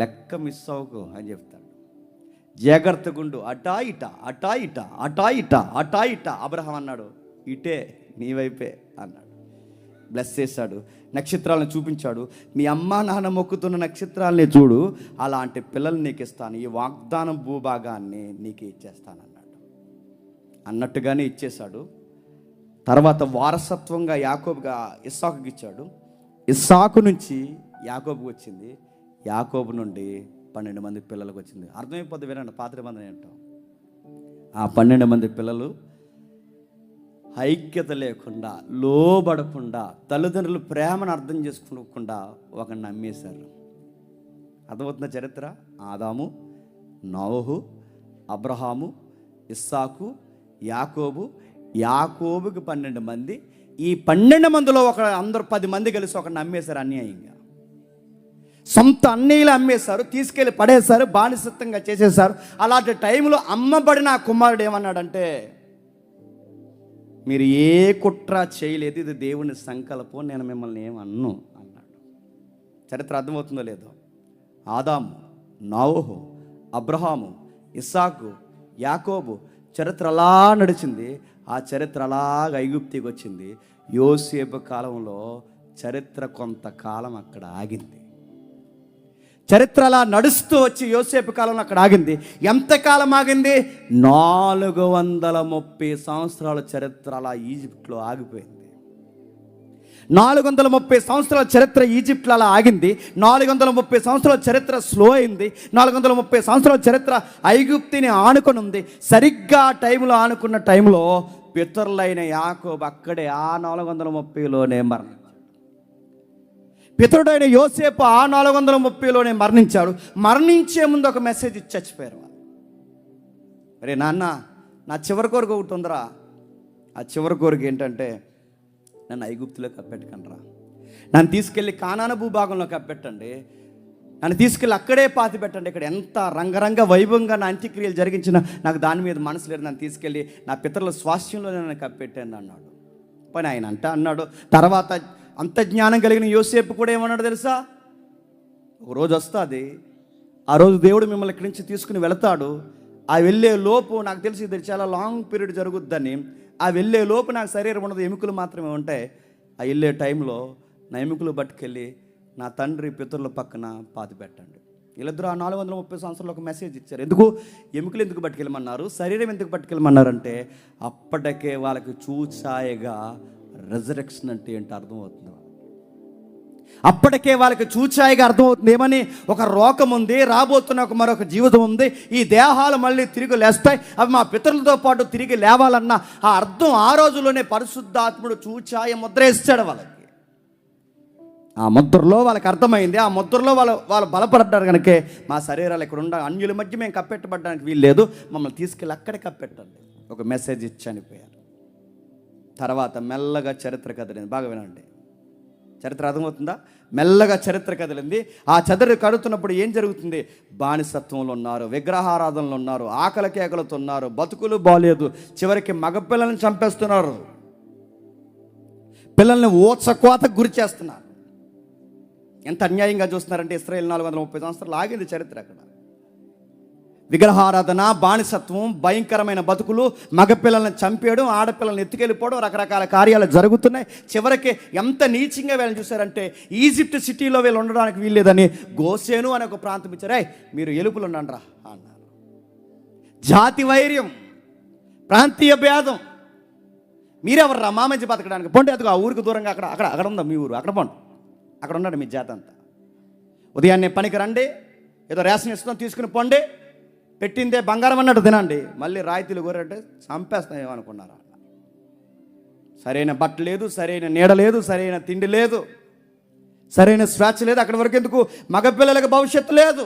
లెక్క మిస్ అవ్వకు అని చెప్తాడు. జాగ్రత్తగా ఉండు, అటా ఇట అటా ఇట అటా ఇట అటా ఇట. అబ్రహాం అన్నాడు, ఇటే నీ వైపే అన్నాడు. బ్లెస్ చేశాడు, నక్షత్రాలను చూపించాడు. మీ అమ్మ నాన్న మొక్కుతున్న నక్షత్రాలని చూడు, అలాంటి పిల్లల్ని నీకు ఇస్తాను, ఈ వాగ్దానం భూభాగాన్ని నీకు ఇచ్చేస్తానన్నాడు. అన్నట్టుగానే ఇచ్చేశాడు. తర్వాత వారసత్వంగా యాకోబుగా ఇస్సాకుకి ఇచ్చాడు. ఇస్సాకు నుంచి యాకోబుకి వచ్చింది, యాకోబు నుండి 12 మంది పిల్లలకు వచ్చింది. అర్థమైపోద్ది, వినండి పాత నిబంధన ఏంటో. ఆ 12 మంది పిల్లలు ఐక్యత లేకుండా, లోబడకుండా, తల్లిదండ్రులు ప్రేమను అర్థం చేసుకోకుండా ఒకరిని నమ్మేశారు. అర్థమవుతున్న చరిత్ర. ఆదాము, నోహు, అబ్రహాము, ఇస్సాకు, యాకోబు. యాకోబుకి 12 మంది. ఈ 12 మందిలో అందరూ 10 మంది కలిసి ఒకరిని నమ్మేశారు అన్యాయంగా. సొంత అన్నయ్యలు అమ్మేశారు, తీసుకెళ్ళి పడేశారు, బానిసత్వంగా చేసేశారు. అలాంటి టైంలో అమ్మబడిన ఆ కుమారుడు ఏమన్నాడంటే, మీరు ఏ కుట్ర చేయలేదు, ఇది దేవుని సంకల్పం, నేను మిమ్మల్ని ఏమన్ను అన్నాడు. చరిత్ర అర్థమవుతుందో లేదో. ఆదాము, నోహు, అబ్రహాము, ఇస్సాకు, యాకోబు చరిత్ర అలా నడిచింది. ఆ చరిత్ర అలాగా ఐగుప్తికి వచ్చింది. యోసేపు కాలంలో చరిత్ర కొంతకాలం అక్కడ ఆగింది. చరిత్ర అలా నడుస్తూ వచ్చి యోసేపు కాలంలో అక్కడ ఆగింది. ఎంతకాలం ఆగింది? 430 సంవత్సరాల చరిత్ర అలా ఈజిప్ట్లో ఆగిపోయింది. 430 సంవత్సరాల చరిత్ర ఈజిప్ట్లో అలా ఆగింది. 430 సంవత్సరాల చరిత్ర స్లో అయింది. 430 సంవత్సరాల చరిత్ర ఐగుప్తిని ఆనుకొని ఉంది. సరిగ్గా టైంలో ఆనుకున్న టైంలో పితరులైన యాకోబు అక్కడే ఆ 430లోనే మరణించాడు. పితరుడైన యోసేపు ఆ 430లోనే మరణించాడు. మరణించే ముందు ఒక మెసేజ్ ఇచ్చి చచ్చిపోయారు. అరే నాన్న, నా చివరి కోరిక ఒకటి ఉందిరా. ఆ చివరి కోరిక ఏంటంటే, నన్ను ఐగుప్తులో కప్పెట్టకండిరా, నన్ను తీసుకెళ్ళి కానాను భూభాగంలో కప్పెట్టండి, నన్ను తీసుకెళ్ళి అక్కడే పాతి పెట్టండి. ఇక్కడ ఎంత రంగరంగ వైభవంగా నా అంత్యక్రియలు జరిగించిన నాకు దాని మీద మనసు లేదు, నన్ను తీసుకెళ్ళి నా పితరుల స్వాస్థ్యంలో నన్ను కప్పెట్టండి అన్నాడు. పని ఆయన అన్నాడు. తర్వాత అంత జ్ఞానం కలిగిన యోసేపు కూడా ఏమన్నాడు తెలుసా? ఒక రోజు వస్తుంది, ఆ రోజు దేవుడు మిమ్మల్ని ఇక్కడి నుంచి తీసుకుని వెళతాడు. ఆ వెళ్ళే లోపు నాకు తెలిసి ఇది చాలా లాంగ్ పీరియడ్ జరుగుద్దని, ఆ వెళ్ళే లోపు నాకు శరీరం ఉండదు, ఎముకలు మాత్రమే ఉంటాయి. ఆ వెళ్ళే టైంలో నా ఎముకలు పట్టుకెళ్ళి నా తండ్రి పితరుల పక్కన పాతి పెట్టండి. వీళ్ళిద్దరూ ఆ 430 సంవత్సరాలు ఒక మెసేజ్ ఇచ్చారు. ఎందుకు ఎముకలు ఎందుకు పట్టుకెళ్ళమన్నారు, శరీరం ఎందుకు పట్టుకెళ్ళమన్నారంటే అప్పటికే వాళ్ళకి చూచాయగా రెజరెక్షన్ అంటే ఏంటో అర్థమవుతుంది. అప్పటికే వాళ్ళకి చూచాయిగా అర్థమవుతుంది ఏమని, ఒక రోకం ఉంది, రాబోతున్న మరొక జీవితం ఉంది, ఈ దేహాలు మళ్ళీ తిరిగి లేస్తాయి, అవి మా పితరులతో పాటు తిరిగి లేవాలన్న ఆ అర్థం ఆ రోజులోనే పరిశుద్ధాత్ముడు చూచాయ ముద్ర వేస్తాడు వాళ్ళకి. ఆ ముద్రలో వాళ్ళకి అర్థమైంది, ఆ ముద్రలో వాళ్ళు బలపడ్డారు. కనుకే మా శరీరాలు ఇక్కడ ఉండ అన్యుల మధ్య మేము కప్పెట్టబడడానికి వీలు లేదు, మమ్మల్ని తీసుకెళ్ళి అక్కడే కప్పెట్టండి, ఒక మెసేజ్ ఇచ్చి చనిపోయారు. తర్వాత మెల్లగా చరిత్ర కదిలింది. బాగా వినండి, చరిత్ర అర్థమవుతుందా? మెల్లగా చరిత్ర కదిలింది. ఆ చరిత్ర కడుతున్నప్పుడు ఏం జరుగుతుంది? బానిసత్వంలో ఉన్నారు, విగ్రహారాధనలో ఉన్నారు, ఆకలి కేకలతో ఉన్నారు, బతుకులు బాలేదు, చివరికి మగపిల్లల్ని చంపేస్తున్నారు, పిల్లల్ని ఓచకోతకు గురి చేస్తున్నారు. ఎంత అన్యాయంగా చూస్తున్నారంటే ఇశ్రాయేలు 430 సంవత్సరాలు ఆగింది చరిత్ర. అక్కడ విగ్రహారాధన, బానిసత్వం, భయంకరమైన బతుకులు, మగపిల్లల్ని చంపేయడం, ఆడపిల్లల్ని ఎత్తుకెళ్ళిపోవడం, రకరకాల కార్యాలు జరుగుతున్నాయి. చివరికి ఎంత నీచంగా వీళ్ళని చూశారంటే ఈజిప్ట్ సిటీలో వీళ్ళు ఉండడానికి వీల్లేదని గోసేను అనే ఒక ప్రాంతం ఇచ్చారు. మీరు ఎలుపులు ఉండండిరా అన్నారు. జాతి వైర్యం, ప్రాంతీయ భేదం, మీరెవర్రా మా మంచి బతకడానికి, పోండి అదిగో ఆ ఊరికి దూరంగా అక్కడ అక్కడ అక్కడ ఉందా మీ ఊరు, అక్కడ పోండి, అక్కడ ఉన్నాడు మీ జాతి అంతా. ఉదయాన్నే పనికి రండి, ఏదో రేషన్ ఇస్తున్నాం తీసుకుని పోండి, పెట్టిందే బంగారం అన్నట్టు తినండి, మళ్ళీ రాయితీలు కోరంటే చంపేస్తాం అనుకున్నారా? సరైన బట్ట లేదు, సరైన నీడ లేదు, సరైన తిండి లేదు, సరైన స్వేచ్ఛ లేదు. అక్కడి వరకు ఎందుకు, మగపిల్లలకు భవిష్యత్తు లేదు.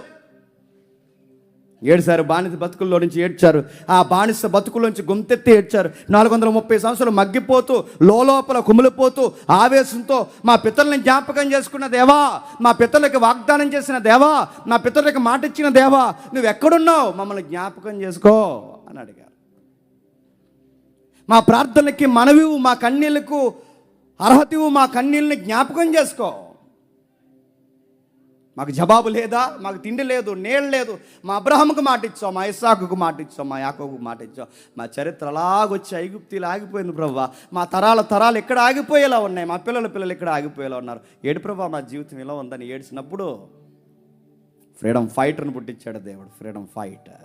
ఏడ్చారు, బానిస బతుకుల్లో నుంచి ఏడ్చారు, ఆ బానిస బతుకుల్లోంచి గొంతెత్తి ఏడ్చారు. 430 సంవత్సరాలు మగ్గిపోతూ, లోపల కుమిలిపోతూ, ఆవేశంతో మా పితరుల్ని జ్ఞాపకం చేసుకున్న దేవా, మా పితరులకి వాగ్దానం చేసిన దేవా, మా పితరులకి మాట ఇచ్చిన దేవా, నువ్వు ఎక్కడున్నావు, మమ్మల్ని జ్ఞాపకం చేసుకో అని అడిగారు. మా ప్రార్థనలకి మనవివు, మా కన్నీళ్లకు అర్హతవు, మా కన్నీళ్ళని జ్ఞాపకం చేసుకో. మాకు జవాబు లేదా, మాకు తిండి లేదు, నీళ్ళు లేదు, మా అబ్రహాముకు మాట ఇచ్చావు, మా ఇస్సాకుకు మాట ఇచ్చావు, మా యాకోబుకు మాట ఇచ్చావు. మా చరిత్ర అలాగొచ్చి ఐగుప్తిలో ఆగిపోయింది ప్రభువా, మా తరాలు ఇక్కడ ఆగిపోయేలా ఉన్నాయి, మా పిల్లలు ఇక్కడ ఆగిపోయేలా ఉన్నారు. ఏడు ప్రభువా మా జీవితం ఇలా ఉందని ఏడ్చినప్పుడు ఫ్రీడమ్ ఫైటర్ని పుట్టించాడు దేవుడు. Freedom fighter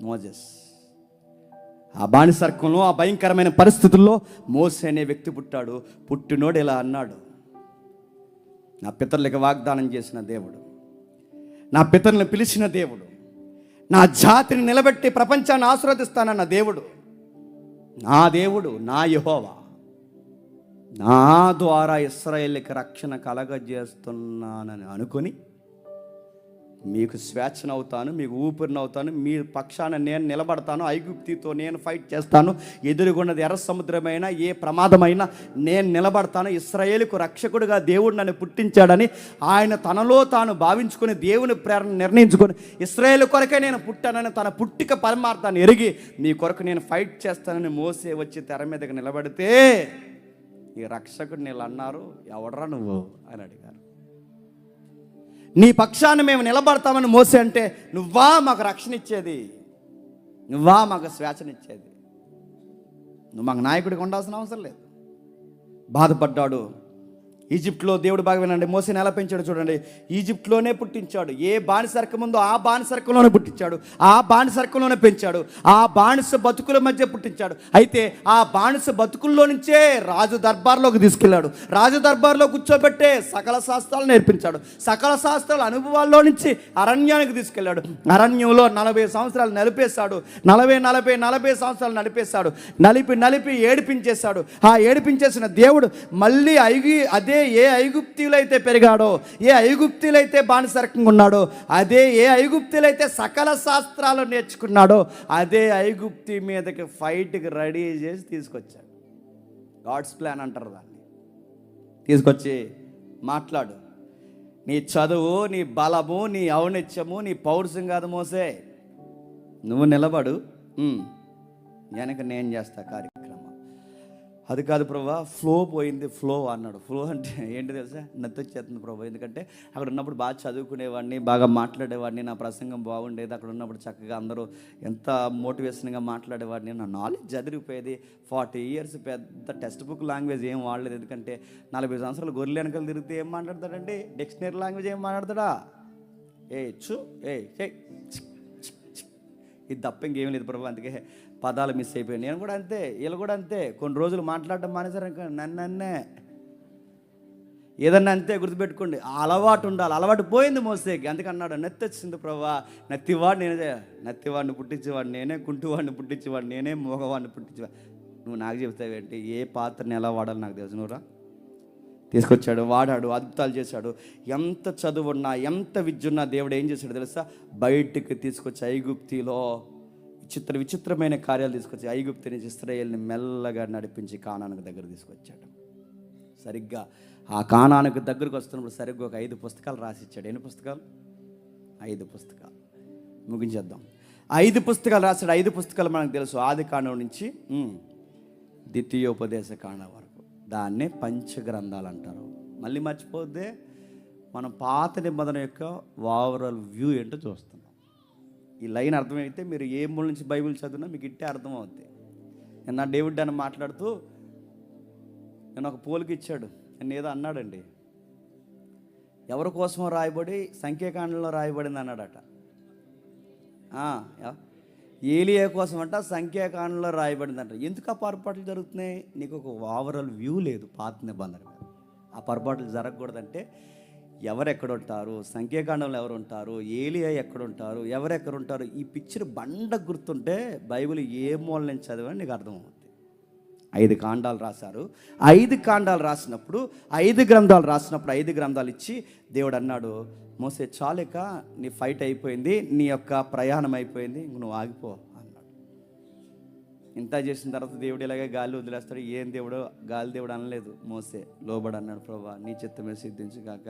Moses. ఆ బానిసర్కంలో, ఆ భయంకరమైన పరిస్థితుల్లో మోసే అనే వ్యక్తి పుట్టాడు. పుట్టినోడు ఇలా అన్నాడు, నా పితరులకు వాగ్దానం చేసిన దేవుడు, నా పితరులను పిలిచిన దేవుడు, నా జాతిని నిలబెట్టి ప్రపంచాన్ని ఆశీర్వదిస్తానన్న దేవుడు, నా దేవుడు, నా యెహోవా, నా ద్వారా ఇశ్రాయేలుకి రక్షణ కలగజేస్తున్నానని అనుకొని మీకు స్వేచ్ఛనవుతాను, మీకు ఊపిరినవుతాను, మీ పక్షాన నేను నిలబడతాను, ఐగుప్తితో నేను ఫైట్ చేస్తాను, ఎదురుగున్నది ఎర్ర సముద్రమైన ఏ ప్రమాదమైనా నేను నిలబడతాను. ఇశ్రాయేలుకు రక్షకుడిగా దేవుడు నన్ను పుట్టించాడని ఆయన తనలో తాను భావించుకొని, దేవుని ప్రేరణ నిర్ణయించుకొని, ఇశ్రాయేలు కొరకే నేను పుట్టానని తన పుట్టిక పరమార్థాన్ని ఎరిగి, నీ కొరకు నేను ఫైట్ చేస్తానని మోసే వచ్చి తెర మీదకి నిలబడితే ఈ రక్షకుడు నీళ్ళు అన్నారు, ఎవడరా నువ్వు అని అడిగారు. నీ పక్షాన్ని మేము నిలబడతామని మోసే అంటే, నువ్వా మాకు రక్షణ ఇచ్చేది, నువ్వా మాకు స్వేచ్ఛనిచ్చేది, నువ్వు మాకు నాయకుడికి ఉండాల్సిన అవసరం లేదు. బాధపడ్డాడు. ఈజిప్ట్లో దేవుడు బాగా వినండి, మోసేని ఎలా పెంచాడు చూడండి. ఈజిప్ట్లోనే పుట్టించాడు, ఏ బానిసర్కం ఉందో ఆ బానిసర్కంలోనే పుట్టించాడు, ఆ బానిసర్కంలోనే పెంచాడు, ఆ బానిస బతుకుల మధ్య పుట్టించాడు. అయితే ఆ బానిస బతుకుల్లో నుంచే రాజు దర్బార్లోకి తీసుకెళ్ళాడు, రాజు దర్బార్లో కూర్చోబెట్టే సకల శాస్త్రాలు నేర్పించాడు, సకల శాస్త్రాల అనుభవాల్లో నుంచి అరణ్యానికి తీసుకెళ్ళాడు. అరణ్యంలో 40 సంవత్సరాలు నలిపేశాడు, 40 సంవత్సరాలు నడిపేశాడు, నలిపి ఏడిపించేశాడు. ఆ ఏడిపించేసిన దేవుడు మళ్ళీ అదే ఏ ఐగుప్తీలైతే పెరిగాడో, ఏ ఐగుప్తీలైతే బానిసరకంగా ఉన్నాడో, అదే ఏ ఐగుప్తీలైతే సకల శాస్త్రాలు నేర్చుకున్నాడో, అదే ఐగుప్తి మీదకి ఫైట్కి రెడీ చేసి తీసుకొచ్చాడు. గాడ్స్ ప్లాన్ అంటారు దాన్ని. తీసుకొచ్చి మాట్లాడు, నీ చదువు, నీ బలము, నీ ఔన్నత్యము, నీ పౌరుషం కాదు మోసే, నువ్వు నిలబడు, వెనక నేను చేస్తా కార్యక్రమం. అది కాదు ప్రభా, ఫ్లో పోయింది. ఫ్లో అన్నాడు. ఫ్లో అంటే ఏంటి తెలుసా? నత్తి వచ్చేస్తుంది ప్రభా. ఎందుకంటే అక్కడ ఉన్నప్పుడు బాగా చదువుకునేవాడిని, బాగా మాట్లాడేవాడిని, నా ప్రసంగం బాగుండేది. అక్కడ ఉన్నప్పుడు చక్కగా అందరూ ఎంత మోటివేషన్గా మాట్లాడేవాడిని, నా నాలెడ్జ్ చదివిపోయేది. 40 years పెద్ద టెక్స్ట్ బుక్ లాంగ్వేజ్ ఏం వాడలేదు. ఎందుకంటే 40 సంవత్సరాలు గొర్రెలు వెనకాల తిరిగితే ఏం మాట్లాడతాడండి? డిక్షనరీ లాంగ్వేజ్ ఏం మాట్లాడతాడా? ఇది తప్ప ఇంకేం లేదు ప్రభు. అందుకే పదాలు మిస్ అయిపోయాయి. నేను కూడా అంతే, వీళ్ళు కూడా అంతే. కొన్ని రోజులు మాట్లాడటం మానేసారు, నన్నే ఏదన్నా అంతే. గుర్తుపెట్టుకోండి, ఆ అలవాటు ఉండాలి. అలవాటు పోయింది మోసేకి. అందుకే అన్నాడు, నెత్తి వచ్చింది ప్రభా, నత్తివాడు నేనే, నత్తివాడిని పుట్టించేవాడు నేనే, కుంటివాడిని పుట్టించేవాడు నేనే, మోగవాడిని పుట్టించేవాడు. నువ్వు నాకు చెప్తావేంటి? ఏ పాత్రని ఎలా వాడాలి నాకు తెలుసు. నువ్వురా తీసుకొచ్చాడు, వాడాడు, అద్భుతాలు చేశాడు. ఎంత చదువున్నా, ఎంత విద్య ఉన్నా దేవుడు ఏం చేశాడు తెలుసా? బయటికి తీసుకొచ్చి ఐగుప్తిలో విచిత్రమైన కార్యాలు తీసుకొచ్చి ఐగుప్తు నుంచి ఇశ్రాయేలుని మెల్లగా నడిపించి కానానుకు దగ్గర తీసుకొచ్చాడు. సరిగ్గా ఆ కానానుకు దగ్గరకు వస్తున్నప్పుడు సరిగ్గా ఒక 5 పుస్తకాలు రాసిచ్చాడు. ఎన్ని పుస్తకాలు? 5 పుస్తకాలు. ముగించేద్దాం. 5 పుస్తకాలు రాశాడు. 5 పుస్తకాలు మనకు తెలుసు. ఆది కాండం నుంచి ద్వితీయోపదేశ కాండం వరకు. దాన్నే పంచగ్రంథాలు అంటారు. మళ్ళీ మర్చిపోతే మనం పాత నిబంధన యొక్క ఓవరాల్ వ్యూ ఏంటో చూస్తున్నాం. ఈ లైన్ అర్థమైతే మీరు ఏ మూల నుంచి బైబిల్ చదివినా మీకు ఇట్టే అర్థమవుద్ది. నిన్న డేవిడ్ అని మాట్లాడుతూ నేను ఒక పోలిక ఇచ్చాడు. నేను ఏదో అన్నాడండి, ఎవరి కోసమో రాయబడి సంఖ్యాకాండంలో రాయబడింది అన్నాడట. ఏలియా కోసం అంట సంఖ్యాకాండంలో రాయబడిందంట. ఎందుకు ఆ పొరపాట్లు జరుగుతున్నాయి? నీకు ఒక ఓవరాల్ వ్యూ లేదు పాత నిబంధన మీద. ఆ పొరపాట్లు జరగకూడదంటే ఎవరెక్కడుంటారు, సంఖ్యాకాండంలో ఎవరు ఉంటారు, ఏలియా ఎక్కడుంటారు, ఎవరెక్కడుంటారు, ఈ పిక్చర్ బండ గుర్తుంటే బైబిల్ ఏ మూల నుంచి చదివని నీకు అర్థమవుతుంది. 5 కాండాలు రాశారు. 5 కాండాలు రాసినప్పుడు 5 గ్రంథాలు రాసినప్పుడు 5 గ్రంథాలు ఇచ్చి దేవుడు అన్నాడు, మోసే చాలేక నీ ఫైట్ అయిపోయింది, నీ యొక్క ప్రయాణం అయిపోయింది, ఇంక నువ్వు ఆగిపో అన్నాడు. ఇంత చేసిన తర్వాత దేవుడు ఇలాగే గాలి వదిలేస్తాడు. ఏం దేవుడు? గాలి దేవుడు అనలేదు. మోసే లోబడి అన్నాడు, ప్రభా నీ చిత్తమే సిద్ధించు కాక.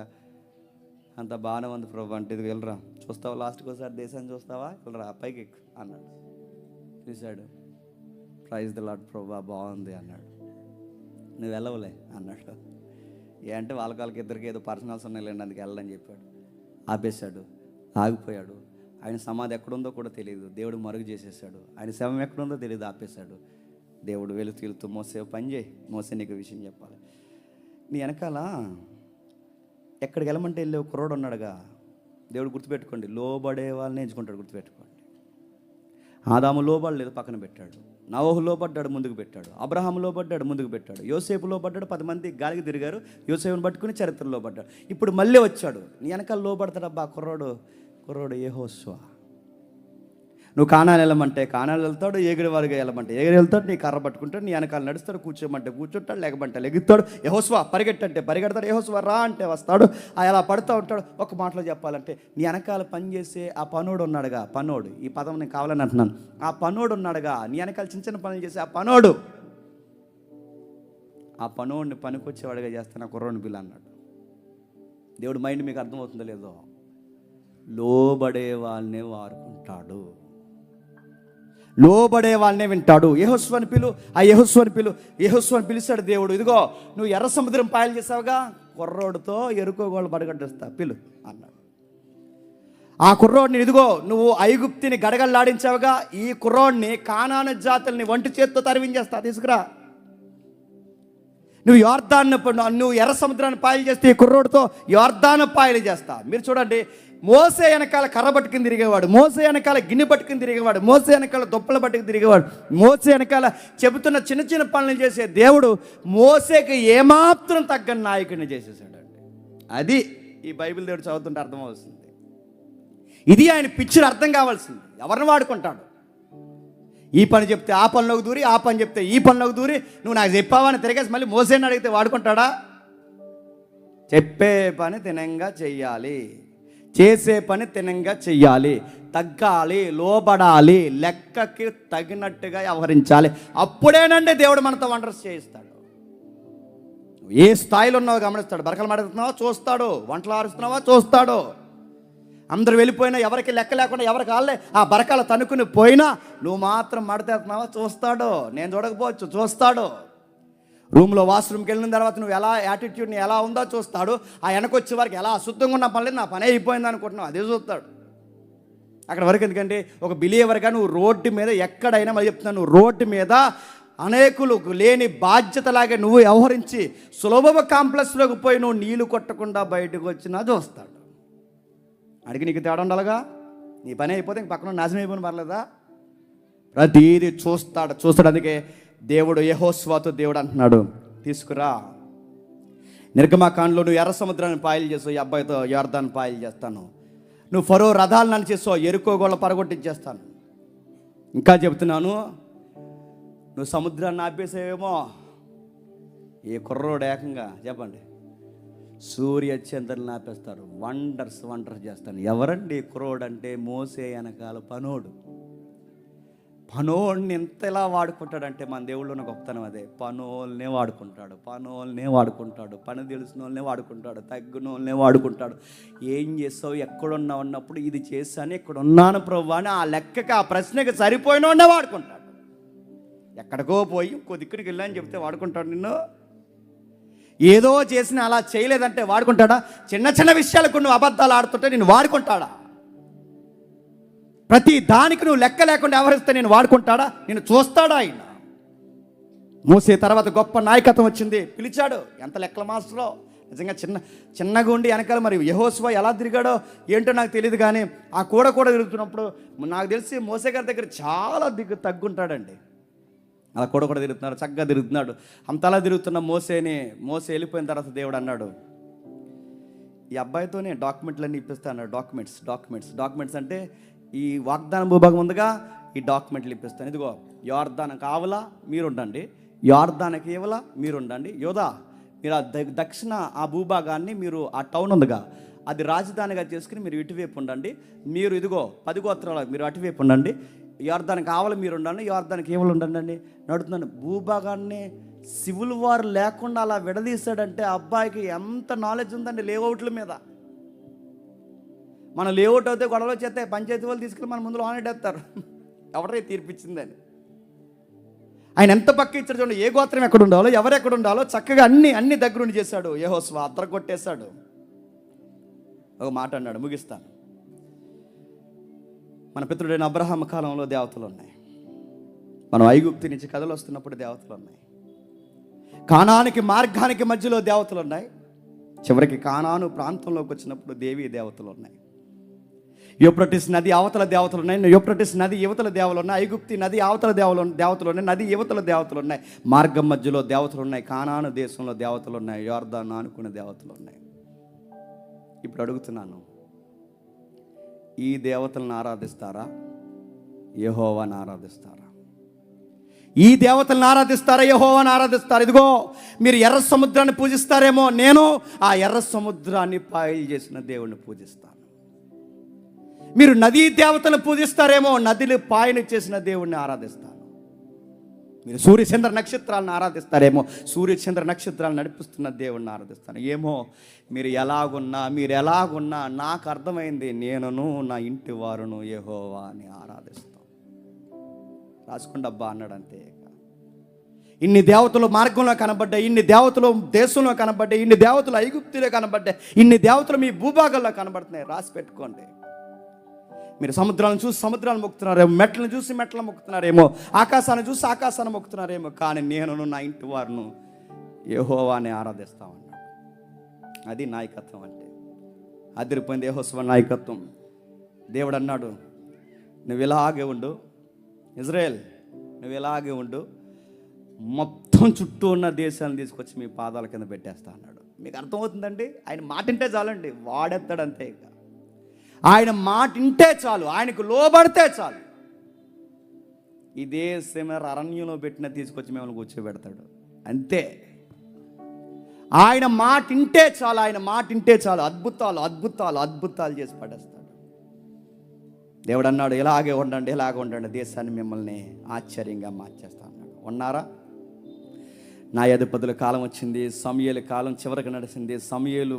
అంత బాగానే ఉంది ప్రభా అంటే, ఇది వెళ్ళరా చూస్తావా, లాస్ట్కి ఒకసారి దేశాన్ని చూస్తావా, వెళ్ళరా పైకి ఎక్కు అన్నాడు. చూశాడు, ప్రైజ్ ది లార్డ్ ప్రభా బాగుంది అన్నాడు. నువ్వు వెళ్ళవలే అన్నాడు. అంటే వాళ్ళకి ఇద్దరికి ఏదో పర్సనల్స్ ఉన్నాయిలేండి అందుకు వెళ్ళని చెప్పాడు. ఆపేశాడు, ఆగిపోయాడు. ఆయన సమాధి ఎక్కడుందో కూడా తెలియదు, దేవుడు మరుగు చేసేసాడు. ఆయన శవం ఎక్కడుందో తెలియదు, ఆపేశాడు. దేవుడు వెళుతూ మోసే పని చేయి, మోసే నీకు విషయం చెప్పాలి. నీ వెనకాల ఎక్కడికి వెళ్ళమంటే వెళ్ళే ఒక కుర్రోడు ఉన్నాడుగా. దేవుడు గుర్తుపెట్టుకోండి, లోబడే వాళ్ళని ఎంచుకుంటాడు. గుర్తుపెట్టుకోండి, ఆదాము లోబడలేదు, పక్కన పెట్టాడు. నోవహు లోబడ్డాడు, ముందుకు పెట్టాడు. అబ్రహాము లోబడ్డాడు, ముందుకు పెట్టాడు. యోసేపు లోబడ్డాడు, 10 మంది గాలికి తిరిగారు, యోసేపుని పట్టుకుని చరిత్రలో పడ్డాడు. ఇప్పుడు మళ్ళీ వచ్చాడు, నీ వెనకాల లోబడతాడబ్బా కుర్రోడు యెహోషువ. నువ్వు కానాలు వెళ్ళమంటే కానాలు వెళ్తాడు, ఎగిరి వారుగా వెళ్ళమంటే ఎగిరి వెళ్తాడు, నీ కర్ర పట్టుకుంటాడు, నీ వెనకాల నడుస్తాడు, కూర్చోమంటే కూర్చుంటాడు, లెగమంటే లెగుతాడు. యెహోషువ పరిగెట్టంటే పరిగెడతాడు, యెహోషువ రా అంటే వస్తాడు, అలా పడుతూ ఉంటాడు. ఒక మాటలో చెప్పాలంటే నీ వెనకాల పనిచేసే ఆ పనోడు ఉన్నాడుగా, పనోడు, ఈ పదం నేను కావాలని అంటున్నాను, ఆ పనోడు ఉన్నాడుగా, నీ వెనకాల చిన్న చిన్న పనులు చేసే ఆ పనోడిని పనికొచ్చేవాడిగా చేస్తాను, ఆ కుర్రోడిని పిల్ల అన్నాడు. దేవుడు మైండ్ మీకు అర్థమవుతుందో లేదో? లోబడే వాళ్ళనే వాడుకుంటాడు, లోబడే వాళ్ళనే వింటాడు. యెహోషువని పిలు, ఆ యెహోషువని పిలిచాడు దేవుడు. ఇదిగో నువ్వు ఎర్ర సముద్రం పాయలు చేసావుగా, కుర్రోడితో ఎరుకోగోళ్ళు పడగట్టేస్తా పిలు అన్నాడు. ఆ కుర్రోడిని ఇదిగో నువ్వు ఐగుప్తిని గడగల్లాడించావుగా, ఈ కుర్రోడిని కానాను జాతుల్ని ఒంటి చేత్తో తరివించేస్తా, తీసుకురా. నువ్వు ఎర్ర సముద్రాన్ని పాయలు చేస్తే ఈ కుర్రోడితో యోర్దాను పాయలు చేస్తా. మీరు చూడండి, మోసే వెనకాల కర్ర పట్టుకుని తిరిగేవాడు, మోసే వెనకాల గిన్నె పట్టుకుని తిరిగేవాడు, మోసే వెనకాల దుప్పలు పట్టుకుని తిరిగేవాడు, మోసే వెనకాల చెబుతున్న చిన్న చిన్న పనులు చేసే దేవుడు మోసేకి ఏమాత్రం తగ్గని నాయకుడిని చేసేసాడండి. అది ఈ బైబిల్ దేవుడు చదువుతుంటే అర్థమవుతుంది. ఇది ఆయన పిక్చర్ అర్థం కావాల్సింది. ఎవరిని వాడుకుంటాడు? ఈ పని చెప్తే ఆ పనిలోకి దూరి, ఆ పని చెప్తే ఈ పనిలోకి దూరి, నువ్వు నాకు చెప్పావని తిరిగేసి మళ్ళీ మోసేని అడిగితే వాడుకుంటాడా? చెప్పే పని తినంగా చెయ్యాలి, చేసే పని తినంగా చెయ్యాలి, తగ్గాలి, లోబడాలి, లెక్కకి తగినట్టుగా వ్యవహరించాలి. అప్పుడేనండి దేవుడు మనతో వండర్స్ చేయిస్తాడు. ఏ స్థాయిలో ఉన్నావో గమనిస్తాడు. బరకలు మాడుతున్నావా చూస్తాడు, వంటలు ఆరుస్తున్నావా చూస్తాడు. అందరూ వెళ్ళిపోయినా, ఎవరికి లెక్క లేకుండా ఎవరికి వాళ్ళే ఆ బరకాల తనుకుని పోయినా నువ్వు మాత్రం మడతేస్తున్నావా చూస్తాడు. నేను చూడకపోవచ్చు, చూస్తాడు. రూమ్లో వాష్రూమ్కి వెళ్ళిన తర్వాత నువ్వు ఎలా యాటిట్యూడ్ని ఎలా ఉందో చూస్తాడు. ఆ వెనకొచ్చే వారికి ఎలా అశుద్ధంగా ఉన్న పని నా పని అయిపోయింది అనుకుంటున్నావు, అదే చూస్తాడు. అక్కడ వరకు ఎందుకంటే ఒక బిలీవర్గా నువ్వు రోడ్డు మీద ఎక్కడైనా, మళ్ళీ చెప్తున్నాను, నువ్వు రోడ్డు మీద అనేకులు లేని బాధ్యతలాగే నువ్వు వ్యవహరించి సులభ కాంప్లెక్స్లోకి పోయి నువ్వు నీళ్లు కొట్టకుండా బయటకు వచ్చినా చూస్తాడు. అడిగి నీకు తేడా ఉండాలిగా, నీ పని అయిపోతే ఇంక పక్కన నాశనం అయిపోయిన పర్లేదా? ప్రతిదీ చూస్తాడు. అందుకే దేవుడు యెహోషువతో దేవుడు అంటున్నాడు, తీసుకురా నిర్గమకాండలో నువ్వు ఎర్ర సముద్రాన్ని పాయలు చేసావు, ఈ అబ్బాయితో యొర్దాను పాయలు చేస్తాను. నువ్వు ఫరో రథాలు నన్ను చేసావు, ఎరుకో గోళ్ళ పరగొట్టించేస్తాను. ఇంకా చెబుతున్నాను, నువ్వు సముద్రాన్ని ఆపేసావేమో. ఏ కుర్రోడు ఏకంగా చెప్పండి సూర్య చంద్రులను ఆపేస్తారు, వండర్స్ చేస్తాను. ఎవరండి కుర్రోడు అంటే మోసే వెనకాల పనోడిని ఎంతలా వాడుకుంటాడంటే మన దేవుళ్ళలో గొప్పతనం అదే. పనోళ్ళనే వాడుకుంటాడు, పని తెలిసిన వాళ్ళనే వాడుకుంటాడు, తగ్గిన వాళ్ళనే వాడుకుంటాడు. ఏం చేస్తావు, ఎక్కడున్నావు అన్నప్పుడు ఇది చేశాను, ఇక్కడ ఉన్నాను ప్రభు అని ఆ లెక్కకి ఆ ప్రశ్నకి సరిపోయిన వాడినే వాడుకుంటాడు. ఎక్కడికో పోయి ఇంకో దిక్కుడికి వెళ్ళని చెప్తే వాడుకుంటాడు నిన్ను. ఏదో చేసిన అలా చేయలేదంటే వాడుకుంటాడా? చిన్న చిన్న విషయాలకు నువ్వు అబద్ధాలు ఆడుతుంటే నేను వాడుకుంటాడా? ప్రతి దానికి నువ్వు లెక్క లేకుండా వ్యవహరిస్తే నేను వాడుకుంటాడా? నేను చూస్తాడా? ఆయన మోసే తర్వాత గొప్ప నాయకత్వం వచ్చింది, పిలిచాడు. ఎంత లెక్కల మాస్టరో నిజంగా. చిన్నగా ఉండి వెనకాల మరి యెహోషువ ఎలా తిరిగాడో ఏంటో నాకు తెలియదు, కానీ ఆ కూడా తిరుగుతున్నప్పుడు నాకు తెలిసి మోసే గారి దగ్గర చాలా తగ్గుంటాడండి. అలా కూడా తిరుగుతున్నాడు, చక్కగా తిరుగుతున్నాడు. అంతలా తిరుగుతున్న మోసే వెళ్ళిపోయిన తర్వాత దేవుడు అన్నాడు, ఈ అబ్బాయితోనే డాక్యుమెంట్లన్నీ ఇప్పిస్తా అన్నాడు. డాక్యుమెంట్స్ అంటే ఈ వాగ్దాన భూభాగం ఉందిగా, ఈ డాక్యుమెంట్లు ఇప్పిస్తాను. ఇదిగో యొర్దాను కావలా మీరు ఉండండి, యొర్దానికి ఇవ్వలా మీరు ఉండండి. యోధా మీరు ఆ దక్షిణ ఆ భూభాగాన్ని మీరు ఆ టౌన్ ఉందిగా అది రాజధానిగా చేసుకుని మీరు ఇటువైపు ఉండండి. మీరు ఇదిగో 10 గోత్రాలు మీరు అటువైపు ఉండండి. యొర్దానికి ఆవల మీరు ఉండండి, యొర్దానికి ఏవలు ఉండండి. నడుతున్నాను. భూభాగాన్ని సివిల్ వార్ లేకుండా అలా విడదీశాడంటే అబ్బాయికి ఎంత నాలెడ్జ్ ఉందండి లేఅవుట్ల మీద. మన లేఅవుట్ అయితే గొడవలు చేస్తే పంచాయతీ వాళ్ళు తీసుకెళ్ళి మన ముందు ఆనేటేస్తారు, ఎవరే తీర్పిచ్చిందని. ఆయన ఎంత పక్క ఇచ్చాడు చూడండి, ఏ గోత్రం ఎక్కడ ఉండాలో ఎవరు ఎక్కడ ఉండాలో చక్కగా అన్ని దగ్గరుండి చేశాడు. యెహోషువ అద్దర కొట్టేశాడు. ఒక మాట అన్నాడు, ముగిస్తాను. మన పితృడైన అబ్రహాం కాలంలో దేవతలు ఉన్నాయి, మనం ఐగుప్తు నుంచి కథలు వస్తున్నప్పుడు దేవతలు ఉన్నాయి, కానానికి మార్గానికి మధ్యలో దేవతలు ఉన్నాయి, చివరికి కానాను ప్రాంతంలోకి వచ్చినప్పుడు దేవీ దేవతలు ఉన్నాయి. యూఫ్రటీస్ నది అవతల దేవతలు ఉన్నాయి, యూఫ్రటీస్ నది యువతల దేవతలు ఉన్నాయి, ఐగుప్తి నది అవతల దేవతలు ఉన్నాయి, నది యువతల దేవతలు ఉన్నాయి, మార్గం మధ్యలో దేవతలు ఉన్నాయి, కానాను దేశంలో దేవతలు ఉన్నాయి, యొర్దాను ఆనుకునే దేవతలు ఉన్నాయి. ఇప్పుడు అడుగుతున్నాను, ఈ దేవతలను ఆరాధిస్తారా, యెహోవాను ఆరాధిస్తారా? ఈ దేవతలను ఆరాధిస్తారా, యెహోవాను ఆరాధిస్తారా? ఇదిగో మీరు ఎర్ర సముద్రాన్ని పూజిస్తారేమో, నేను ఆ ఎర్ర సముద్రాన్ని పాయలు చేసిన దేవుణ్ణి పూజిస్తాను. మీరు నదీ దేవతలను పూజిస్తారేమో, నదిని పాయలు చేసిన దేవుణ్ణి ఆరాధిస్తాను. మీరు సూర్యచంద్ర నక్షత్రాలను ఆరాధిస్తారేమో, సూర్యచంద్ర నక్షత్రాలను నడిపిస్తున్న దేవుణ్ణి ఆరాధిస్తాను. ఏమో మీరు ఎలాగున్నా నాకు అర్థమైంది, నేనును నా ఇంటి వారును యెహోవాని ఆరాధిస్తాం. రాసుకోండి అబ్బా అన్నాడు. అంతే. ఇన్ని దేవతలు మార్గంలో కనబడ్డాయి, ఇన్ని దేవతలు దేశంలో కనబడ్డాయి, ఇన్ని దేవతలు ఐగుప్తులో కనబడ్డాయి, ఇన్ని దేవతలు మీ భూభాగంలో కనబడుతున్నాయి. రాసి పెట్టుకోండి. మీరు సముద్రాలను చూసి సముద్రాలు మొక్కుతున్నారేమో, మెట్లను చూసి మెట్లను మొక్కుతున్నారేమో, ఆకాశాన్ని చూసి ఆకాశాన్ని మొక్కుతున్నారేమో, కానీ నేను నా ఇంటి వారును యెహోవాని ఆరాధిస్తామన్నాడు. అది నాయకత్వం అంటే. అదిరిపోయింది యెహోషువ నాయకత్వం. దేవుడు అన్నాడు, నువ్వు ఇలాగే ఉండు ఇజ్రాయేల్, నువ్వు ఇలాగే ఉండు, మొత్తం చుట్టూ ఉన్న దేశాలను తీసుకొచ్చి మీ పాదాల కింద పెట్టేస్తా అన్నాడు. మీకు అర్థమవుతుందండి? ఆయన మాట వింటే చాలండి, వాడెత్తాడు అంతే. ఇక ఆయన మాట వింటే చాలు, ఆయనకు లోబడితే చాలు. ఇదే సెమినార్ అరణ్యంలో పెట్టిన తీసుకొచ్చి మిమ్మల్ని కూర్చోబెడతాడు అంతే. ఆయన మాట వింటే చాలు, ఆయన మాట వింటే చాలు, అద్భుతాలు చేసి పడేస్తాడు. దేవుడు అన్నాడు, ఇలాగే ఉండండి, దేశాన్ని మిమ్మల్ని ఆశ్చర్యంగా మార్చేస్తా అన్నాడు. ఉన్నారా? న్యాయాధిపతుల కాలం వచ్చింది, సమూయేలు కాలం చివరికి నడిచింది. సమూయేలు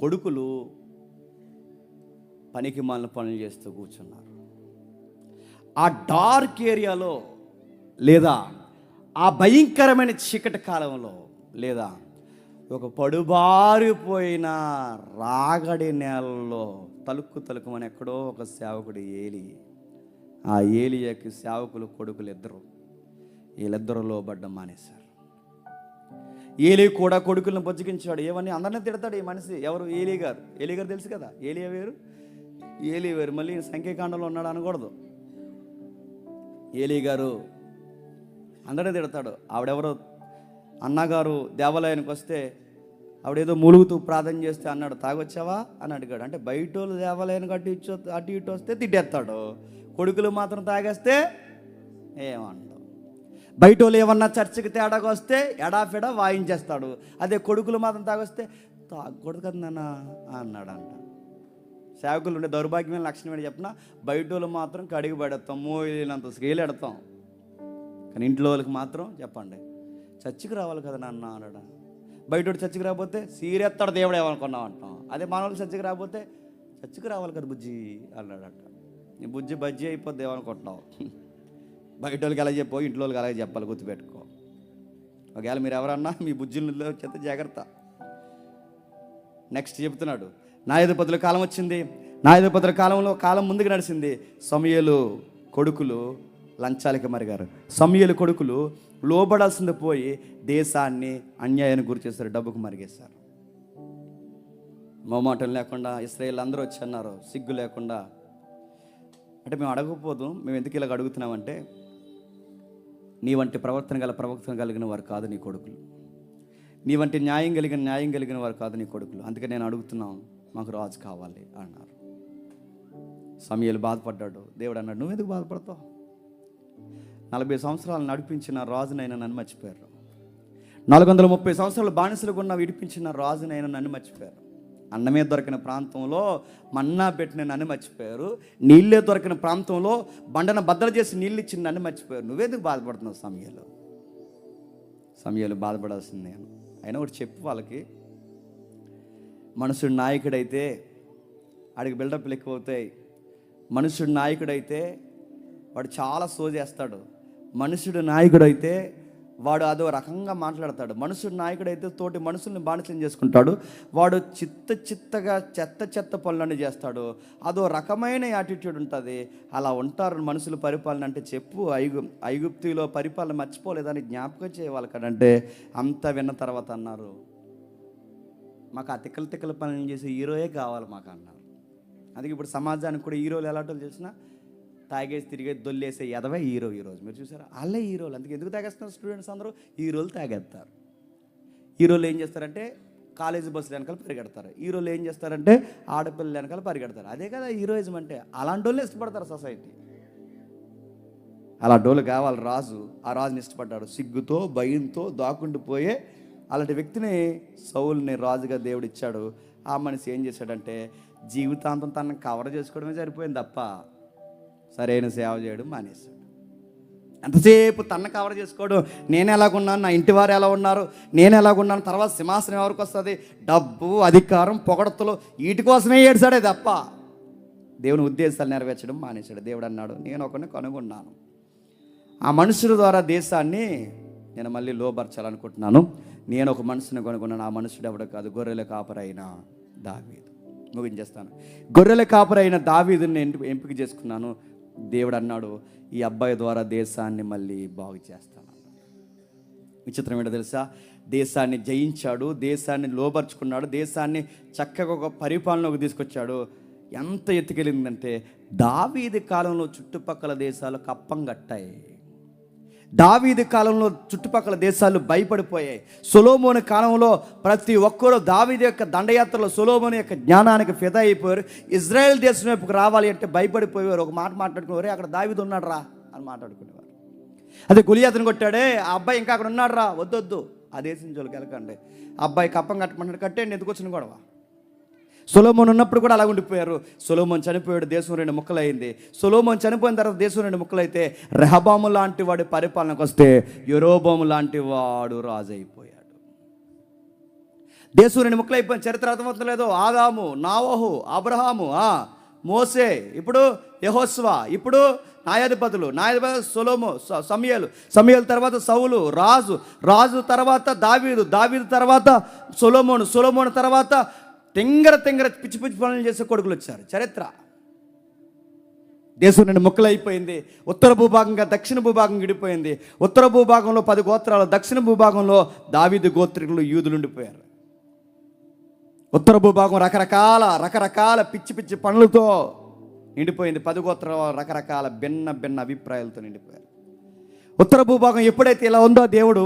కొడుకులు పనికి మాలిన పనులు చేస్తూ కూర్చున్నారు. ఆ డార్క్ ఏరియాలో లేదా ఆ భయంకరమైన చీకటి కాలంలో లేదా ఒక పడుబారిపోయిన రాగడి నేలలో తలుక్కుమని ఎక్కడో ఒక సేవకుడు ఏలి, ఆ ఏలియాకి సేవకులు కొడుకులు ఇద్దరు, వీళ్ళిద్దరూ లోబడ్డం మానేశారు. ఏలి కూడా కొడుకులను బుజ్జగించాడు. ఏమని అందరినీ తిడతాడు ఈ మనిషి. ఎవరు? ఏలి గారు తెలుసు కదా. ఏలియా వేరు, ఏలి వేరు. మళ్ళీ సంఖ్యాకాండంలో ఉన్నాడు అనకూడదు. ఏలి గారు అందరినీ తిడతాడు. ఆవిడెవరో అన్నగారు దేవాలయానికి వస్తే ఆవిడేదో మూలుగుతూ ప్రార్థన చేస్తే అన్నాడు, తాగొచ్చావా అని అడిగాడు. అంటే బయట వాళ్ళు దేవాలయానికి అటు ఇటు వస్తే తిట్టేస్తాడు, కొడుకులు మాత్రం తాగేస్తే ఏమంటావు. బయట వాళ్ళు ఏమన్నా చర్చికి తేడాగా వస్తే ఎడాఫెడా వాయించేస్తాడు. అదే కొడుకులు మాత్రం తాగొస్తే తాగకూడదు కదా నాన్న అన్నాడంట. సేవకులు ఉండే దౌర్భాగ్యమైన లక్షణం ఏంటి చెప్పిన, బయట వాళ్ళు మాత్రం కడిగి పడేస్తాం, మోయినంత స్కేల్ ఎడతాం, కానీ ఇంట్లో వాళ్ళకి మాత్రం చెప్పండి చర్చికి రావాలి కదా నాన్న అన్నాడు. బయట చర్చికి రాకపోతే సీరెత్తాడు దేవుడు ఏమనుకున్నావు అంటాం. అదే మన వాళ్ళు చర్చికి రాకపోతే చర్చికి రావాలి కదా బుజ్జి అన్నాడట. నీ బుజ్జి బజ్జి అయిపోద్ది ఏమనుకుంటున్నావు. బయట వాళ్ళకి ఎలా చెప్పో ఇంట్లో వాళ్ళకి అలాగే చెప్పాలి, గుర్తుపెట్టుకో. ఒకవేళ మీరు ఎవరన్నా మీ బుజ్జిలో చెత్త జాగ్రత్త. నెక్స్ట్ చెప్తున్నాడు, న్యాయాధిపతుల కాలం వచ్చింది. న్యాయాధిపతుల కాలం ముందుకు నడిచింది. సమూయేలు కొడుకులు లంచాలకి మరిగారు. సమూయేలు కొడుకులు లోబడాల్సింది పోయి దేశాన్ని అన్యాయానికి గురి చేశారు, డబ్బుకు మరిగేశారు. మొమాటం లేకుండా ఇశ్రాయేల్ అందరూ వచ్చి అన్నారు సిగ్గు లేకుండా. అంటే మేము అడగకపోదు, మేము ఎందుకు ఇలాగ అడుగుతున్నామంటే నీ వంటి ప్రవర్తన కలిగిన వారు కాదు నీ కొడుకులు, నీ వంటి న్యాయం కలిగిన వారు కాదు నీ కొడుకులు. అందుకే నేను అడుగుతున్నాం, మాకు రాజు కావాలి అన్నారు. సమూయేలు బాధపడ్డాడు. దేవుడు అన్నాడు, నువ్వు ఎందుకు బాధపడతావు? 40 సంవత్సరాలు నడిపించిన రాజునైనా నన్ను మర్చిపోయారు. 430 సంవత్సరాలు బానిసలుగా ఉన్న విడిపించిన రాజునైనా నన్ను మర్చిపోయారు. అన్నమే దొరికిన ప్రాంతంలో మన్నా పెట్టిన నన్ను మర్చిపోయారు. నీళ్ళే దొరికిన ప్రాంతంలో బండను బద్దలు చేసి నీళ్ళు ఇచ్చిన నన్ను మర్చిపోయారు. నువ్వేందుకు బాధపడుతున్నావు? సమూయేలు బాధపడాల్సింది నేను. అయినా ఒకటి చెప్పు వాళ్ళకి, మనుషుడు నాయకుడైతే ఆడికి బిల్డప్లు ఎక్కువ అవుతాయి. మనుషుడు నాయకుడైతే వాడు చాలా చేస్తాడు. మనుషుడు నాయకుడైతే వాడు అదో రకంగా మాట్లాడతాడు. మనుషుడు నాయకుడైతే తోటి మనుషుల్ని బానిసం చేసుకుంటాడు. వాడు చిత్తగా చెత్త పనులన్నీ చేస్తాడు. అదో రకమైన యాటిట్యూడ్ ఉంటుంది. అలా ఉంటారు మనుషులు పరిపాలన అంటే. చెప్పు, ఐగుప్తులో పరిపాలన మర్చిపోలేదని జ్ఞాపకం చేయాలి. అంతా విన్న తర్వాత అన్నారు, మాకు ఆ తిక్కల పనులు చేసే హీరోయే కావాలి మాకు అన్నారు. అందుకే ఇప్పుడు సమాజానికి కూడా హీరోలు ఎలాంటి చేసినా తాగేసి తిరిగేసి దొల్లేసే ఎదవే హీరో ఈరోజు. మీరు చూసారా? అల్లే హీరోలు. అందుకే ఎందుకు తాగేస్తున్నారు స్టూడెంట్స్ అందరూ? హీరోలు తాగేస్తారు. హీరోలు ఏం చేస్తారంటే కాలేజీ బస్సులు వెనకాల పరిగెడతారు. హీరోలు ఏం చేస్తారంటే ఆడపిల్లలు వెనకాల పరిగెడతారు. అదే కదా హీరోయిజం అంటే. అలాంటి వాళ్ళు ఇష్టపడతారు సొసైటీ. అలాంటి వాళ్ళు కావాలి రాజు. ఆ రాజుని ఇష్టపడ్డాడు. సిగ్గుతో భయంతో దాక్కుండిపోయే అలాంటి వ్యక్తిని సౌలుని రాజుగా దేవుడు ఇచ్చాడు. ఆ మనిషి ఏం చేశాడంటే జీవితాంతం తనని కవర్ చేసుకోవడమే సరిపోయింది తప్ప సరైన సేవ చేయడం మానేశాడు. ఎంతసేపు తన కవర్ చేసుకోవడం, నేను ఎలాగున్నాను, నా ఇంటి వారు ఎలా ఉన్నారు, నేను ఎలాగున్నాను, తర్వాత సింహాసనం ఎవరికి వస్తుంది, డబ్బు అధికారం పొగడతలు, వీటి కోసమే ఏడ్చాడే తప్ప దేవుని ఉద్దేశాలు నెరవేర్చడం మానేశాడు. దేవుడు అన్నాడు, నేను ఒకరిని కనుగొన్నాను, ఆ మనుషుల ద్వారా దేశాన్ని నేను మళ్ళీ లోబర్చాలనుకుంటున్నాను. నేను ఒక మనుషుని కనుగొన్నాను. ఆ మనుషుడు ఎవడో కాదు, గొర్రెల కాపరైన దావీదు. ముగించేస్తాను. గొర్రెల కాపరైన దావీదుని నేను ఎంపిక చేసుకున్నాను. దేవుడు అన్నాడు, ఈ అబ్బాయి ద్వారా దేశాన్ని మళ్ళీ బాగు చేస్తాను. విచిత్రం ఏంటో తెలుసా? దేశాన్ని జయించాడు, దేశాన్ని లోబర్చుకున్నాడు, దేశాన్ని చక్కగా ఒక పరిపాలనలోకి తీసుకొచ్చాడు. ఎంత ఎత్తుకెళ్ళిందంటే దావీదు కాలంలో చుట్టుపక్కల దేశాలు కప్పం కట్టాయి. దావీదు కాలంలో చుట్టుపక్కల దేశాలు భయపడిపోయాయి. సొలొమోను కాలంలో ప్రతి ఒక్కరూ దావీదు యొక్క దండయాత్రలో సొలొమోను యొక్క జ్ఞానానికి ఫిదా అయిపోయారు. ఇజ్రాయెల్ దేశం వైపుకి రావాలి అంటే భయపడిపోయేవారు. ఒక మాట మాట్లాడుకునేవారు, అక్కడ దావీదు ఉన్నాడు రా అని మాట్లాడుకునేవారు. అదే గొలియాతుని కొట్టాడే, ఆ అబ్బాయి ఇంకా అక్కడ ఉన్నాడు రా, వద్దొద్దు ఆ దేశం జోలికి వెళ్ళకండి, అబ్బాయి కప్పం కట్టమంటాడు, కట్టేయండి, ఎందుకు వచ్చిన గొడవ. సొలొమోను ఉన్నప్పుడు కూడా అలా ఉండిపోయారు. సొలొమోను చనిపోయాడు, దేశం 2 ముక్కలైంది. సొలొమోను చనిపోయిన తర్వాత దేశం 2 ముక్కలైతే రెహబాము లాంటి వాడి పరిపాలనకు వస్తే యెరోబోము లాంటి వాడు రాజు అయిపోయాడు. దేశం 2 ముక్కలైపోయిన చరిత్ర అర్థమవుతలేదు. ఆదాము, నావోహు, అబ్రహాము, మోసే, ఇప్పుడు యెహోషువ, ఇప్పుడు న్యాయాధిపతులు సమూయేలు తర్వాత సౌలు, రాజు తర్వాత దావీదు తర్వాత సొలొమోను తర్వాత తెంగర పిచ్చి పనులు చేసే కొడుకులు వచ్చారు. చరిత్ర దేశం నుండి ముక్కలైపోయింది. ఉత్తర భూభాగంగా దక్షిణ భూభాగం విడిపోయింది. ఉత్తర భూభాగంలో 10 గోత్రాలు, దక్షిణ భూభాగంలో దావీదు గోత్రికులు యూదులు ఉండిపోయారు. ఉత్తర భూభాగం రకరకాల పిచ్చి పనులతో నిండిపోయింది. 10 గోత్రాలు రకరకాల భిన్న అభిప్రాయాలతో నిండిపోయారు. ఉత్తర భూభాగం ఎప్పుడైతే ఇలా ఉందో దేవుడు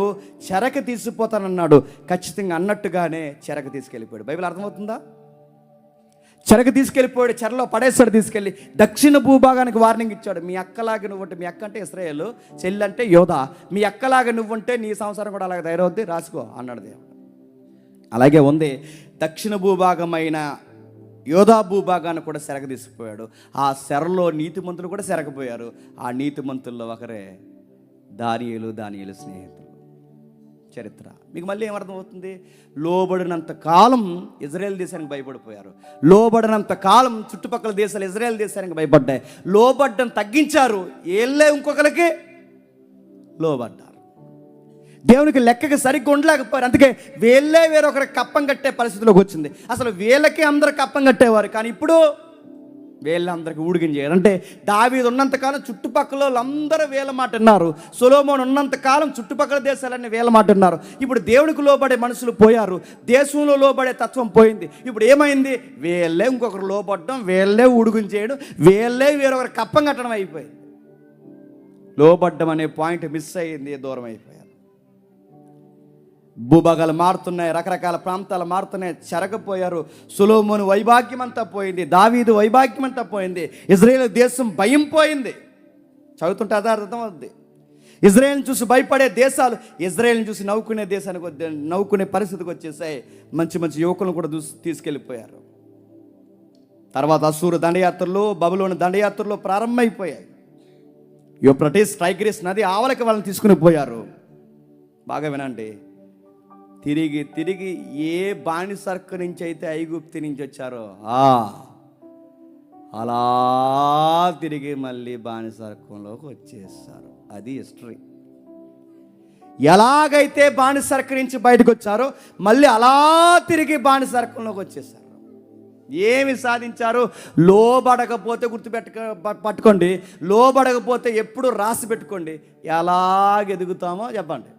చెరక తీసుకుపోతానన్నాడు. ఖచ్చితంగా అన్నట్టుగానే చెరక తీసుకెళ్ళిపోయాడు. బైబిల్ అర్థమవుతుందా? చెరక తీసుకెళ్ళిపోయాడు, చెరలో పడేస్తాడు తీసుకెళ్ళి. దక్షిణ భూభాగానికి వార్నింగ్ ఇచ్చాడు. మీ అక్కలాగా నువ్వుంటే, మీ అక్క అంటే ఇశ్రాయేలు, చెల్లి అంటే యోధా, మీ అక్కలాగా నువ్వుంటే నీ సంసారం కూడా అలాగే తయారవుద్ది, రాసుకో అన్నాడు దేవుడు. అలాగే ఉంది. దక్షిణ భూభాగమైన యోధా భూభాగాన్ని కూడా చెరక తీసుకుపోయాడు. ఆ చెరలో నీతిమంతులు కూడా చెరకపోయారు. ఆ నీతిమంతుల్లో ఒకరే దానియేలు స్నేహితులు. చరిత్ర మీకు మళ్ళీ ఏమర్థమవుతుంది? లోబడినంత కాలం ఇజ్రాయెల్ దేశానికి భయపడిపోయారు. లోబడినంత కాలం చుట్టుపక్కల దేశాలు ఇజ్రాయెల్ దేశానికి భయపడ్డాయి. లోబడ్డం తగ్గించారు, ఏళ్ళే ఇంకొకరికి లోబడ్డారు. దేవునికి లెక్కకి సరిగ్గా ఉండలేకపోయారు. అందుకే వీళ్ళే వేరొకరికి కప్పం కట్టే పరిస్థితిలోకి వచ్చింది. అసలు వీళ్ళకి అందరు కప్పం కట్టేవారు, కానీ ఇప్పుడు వీళ్ళందరికీ ఊడిగించేయారు. అంటే దావీదు ఉన్నంతకాలం చుట్టుపక్కల వాళ్ళందరూ వీళ్ళ మాట విన్నారు. సొలొమోను ఉన్నంతకాలం చుట్టుపక్కల దేశాలన్నీ వీళ్ళ మాట విన్నారు. ఇప్పుడు దేవునికి లోబడే మనుషులు పోయారు, దేశంలో లోబడే తత్వం పోయింది. ఇప్పుడు ఏమైంది? వీళ్ళే ఇంకొకరు లోబడడం, వీళ్ళే ఊడిగించేయడం, వీళ్ళే వేరొకరు కప్పం కట్టడం అయిపోయింది. లోబడ్డం అనే పాయింట్ మిస్ అయ్యింది, దూరం అయిపోయారు. భూభాగాలు మారుతున్నాయి, రకరకాల ప్రాంతాలు మారుతున్నాయి, చెరకపోయారు. సొలొమోను వైభాగ్యం అంతా పోయింది, దావీదు వైభాగ్యం అంతా పోయింది, ఇజ్రాయేల్ దేశం భయం పోయింది. చదువుతుంటే అదే అర్థమవుద్ది. ఇజ్రాయేల్ని చూసి భయపడే దేశాలు ఇజ్రాయేల్ని చూసి నవ్వుకునే పరిస్థితికి వచ్చేసాయి. మంచి యువకులను కూడా తీసుకెళ్ళిపోయారు. తర్వాత అశూరు దండయాత్రలు, బబులోను దండయాత్రలు ప్రారంభమైపోయాయి. యూఫ్రటీస్ టైగ్రిస్ నది ఆవలకి వాళ్ళని తీసుకుని పోయారు. బాగా వినండి. తిరిగి ఏ బానిసర్క నుంచి అయితే ఐగుప్తు నుంచి వచ్చారో అలా తిరిగి మళ్ళీ బానిసర్కంలోకి వచ్చేస్తారు. అది హిస్టరీ. ఎలాగైతే బానిసర్క నుంచి బయటకు వచ్చారో మళ్ళీ అలా తిరిగి బానిసర్కంలోకి వచ్చేసారు. ఏమి సాధించారు? లోబడకపోతే పట్టుకోండి, లోబడకపోతే ఎప్పుడు రాసి పెట్టుకోండి. ఎలాగ ఎదుగుతామో చెప్పండి,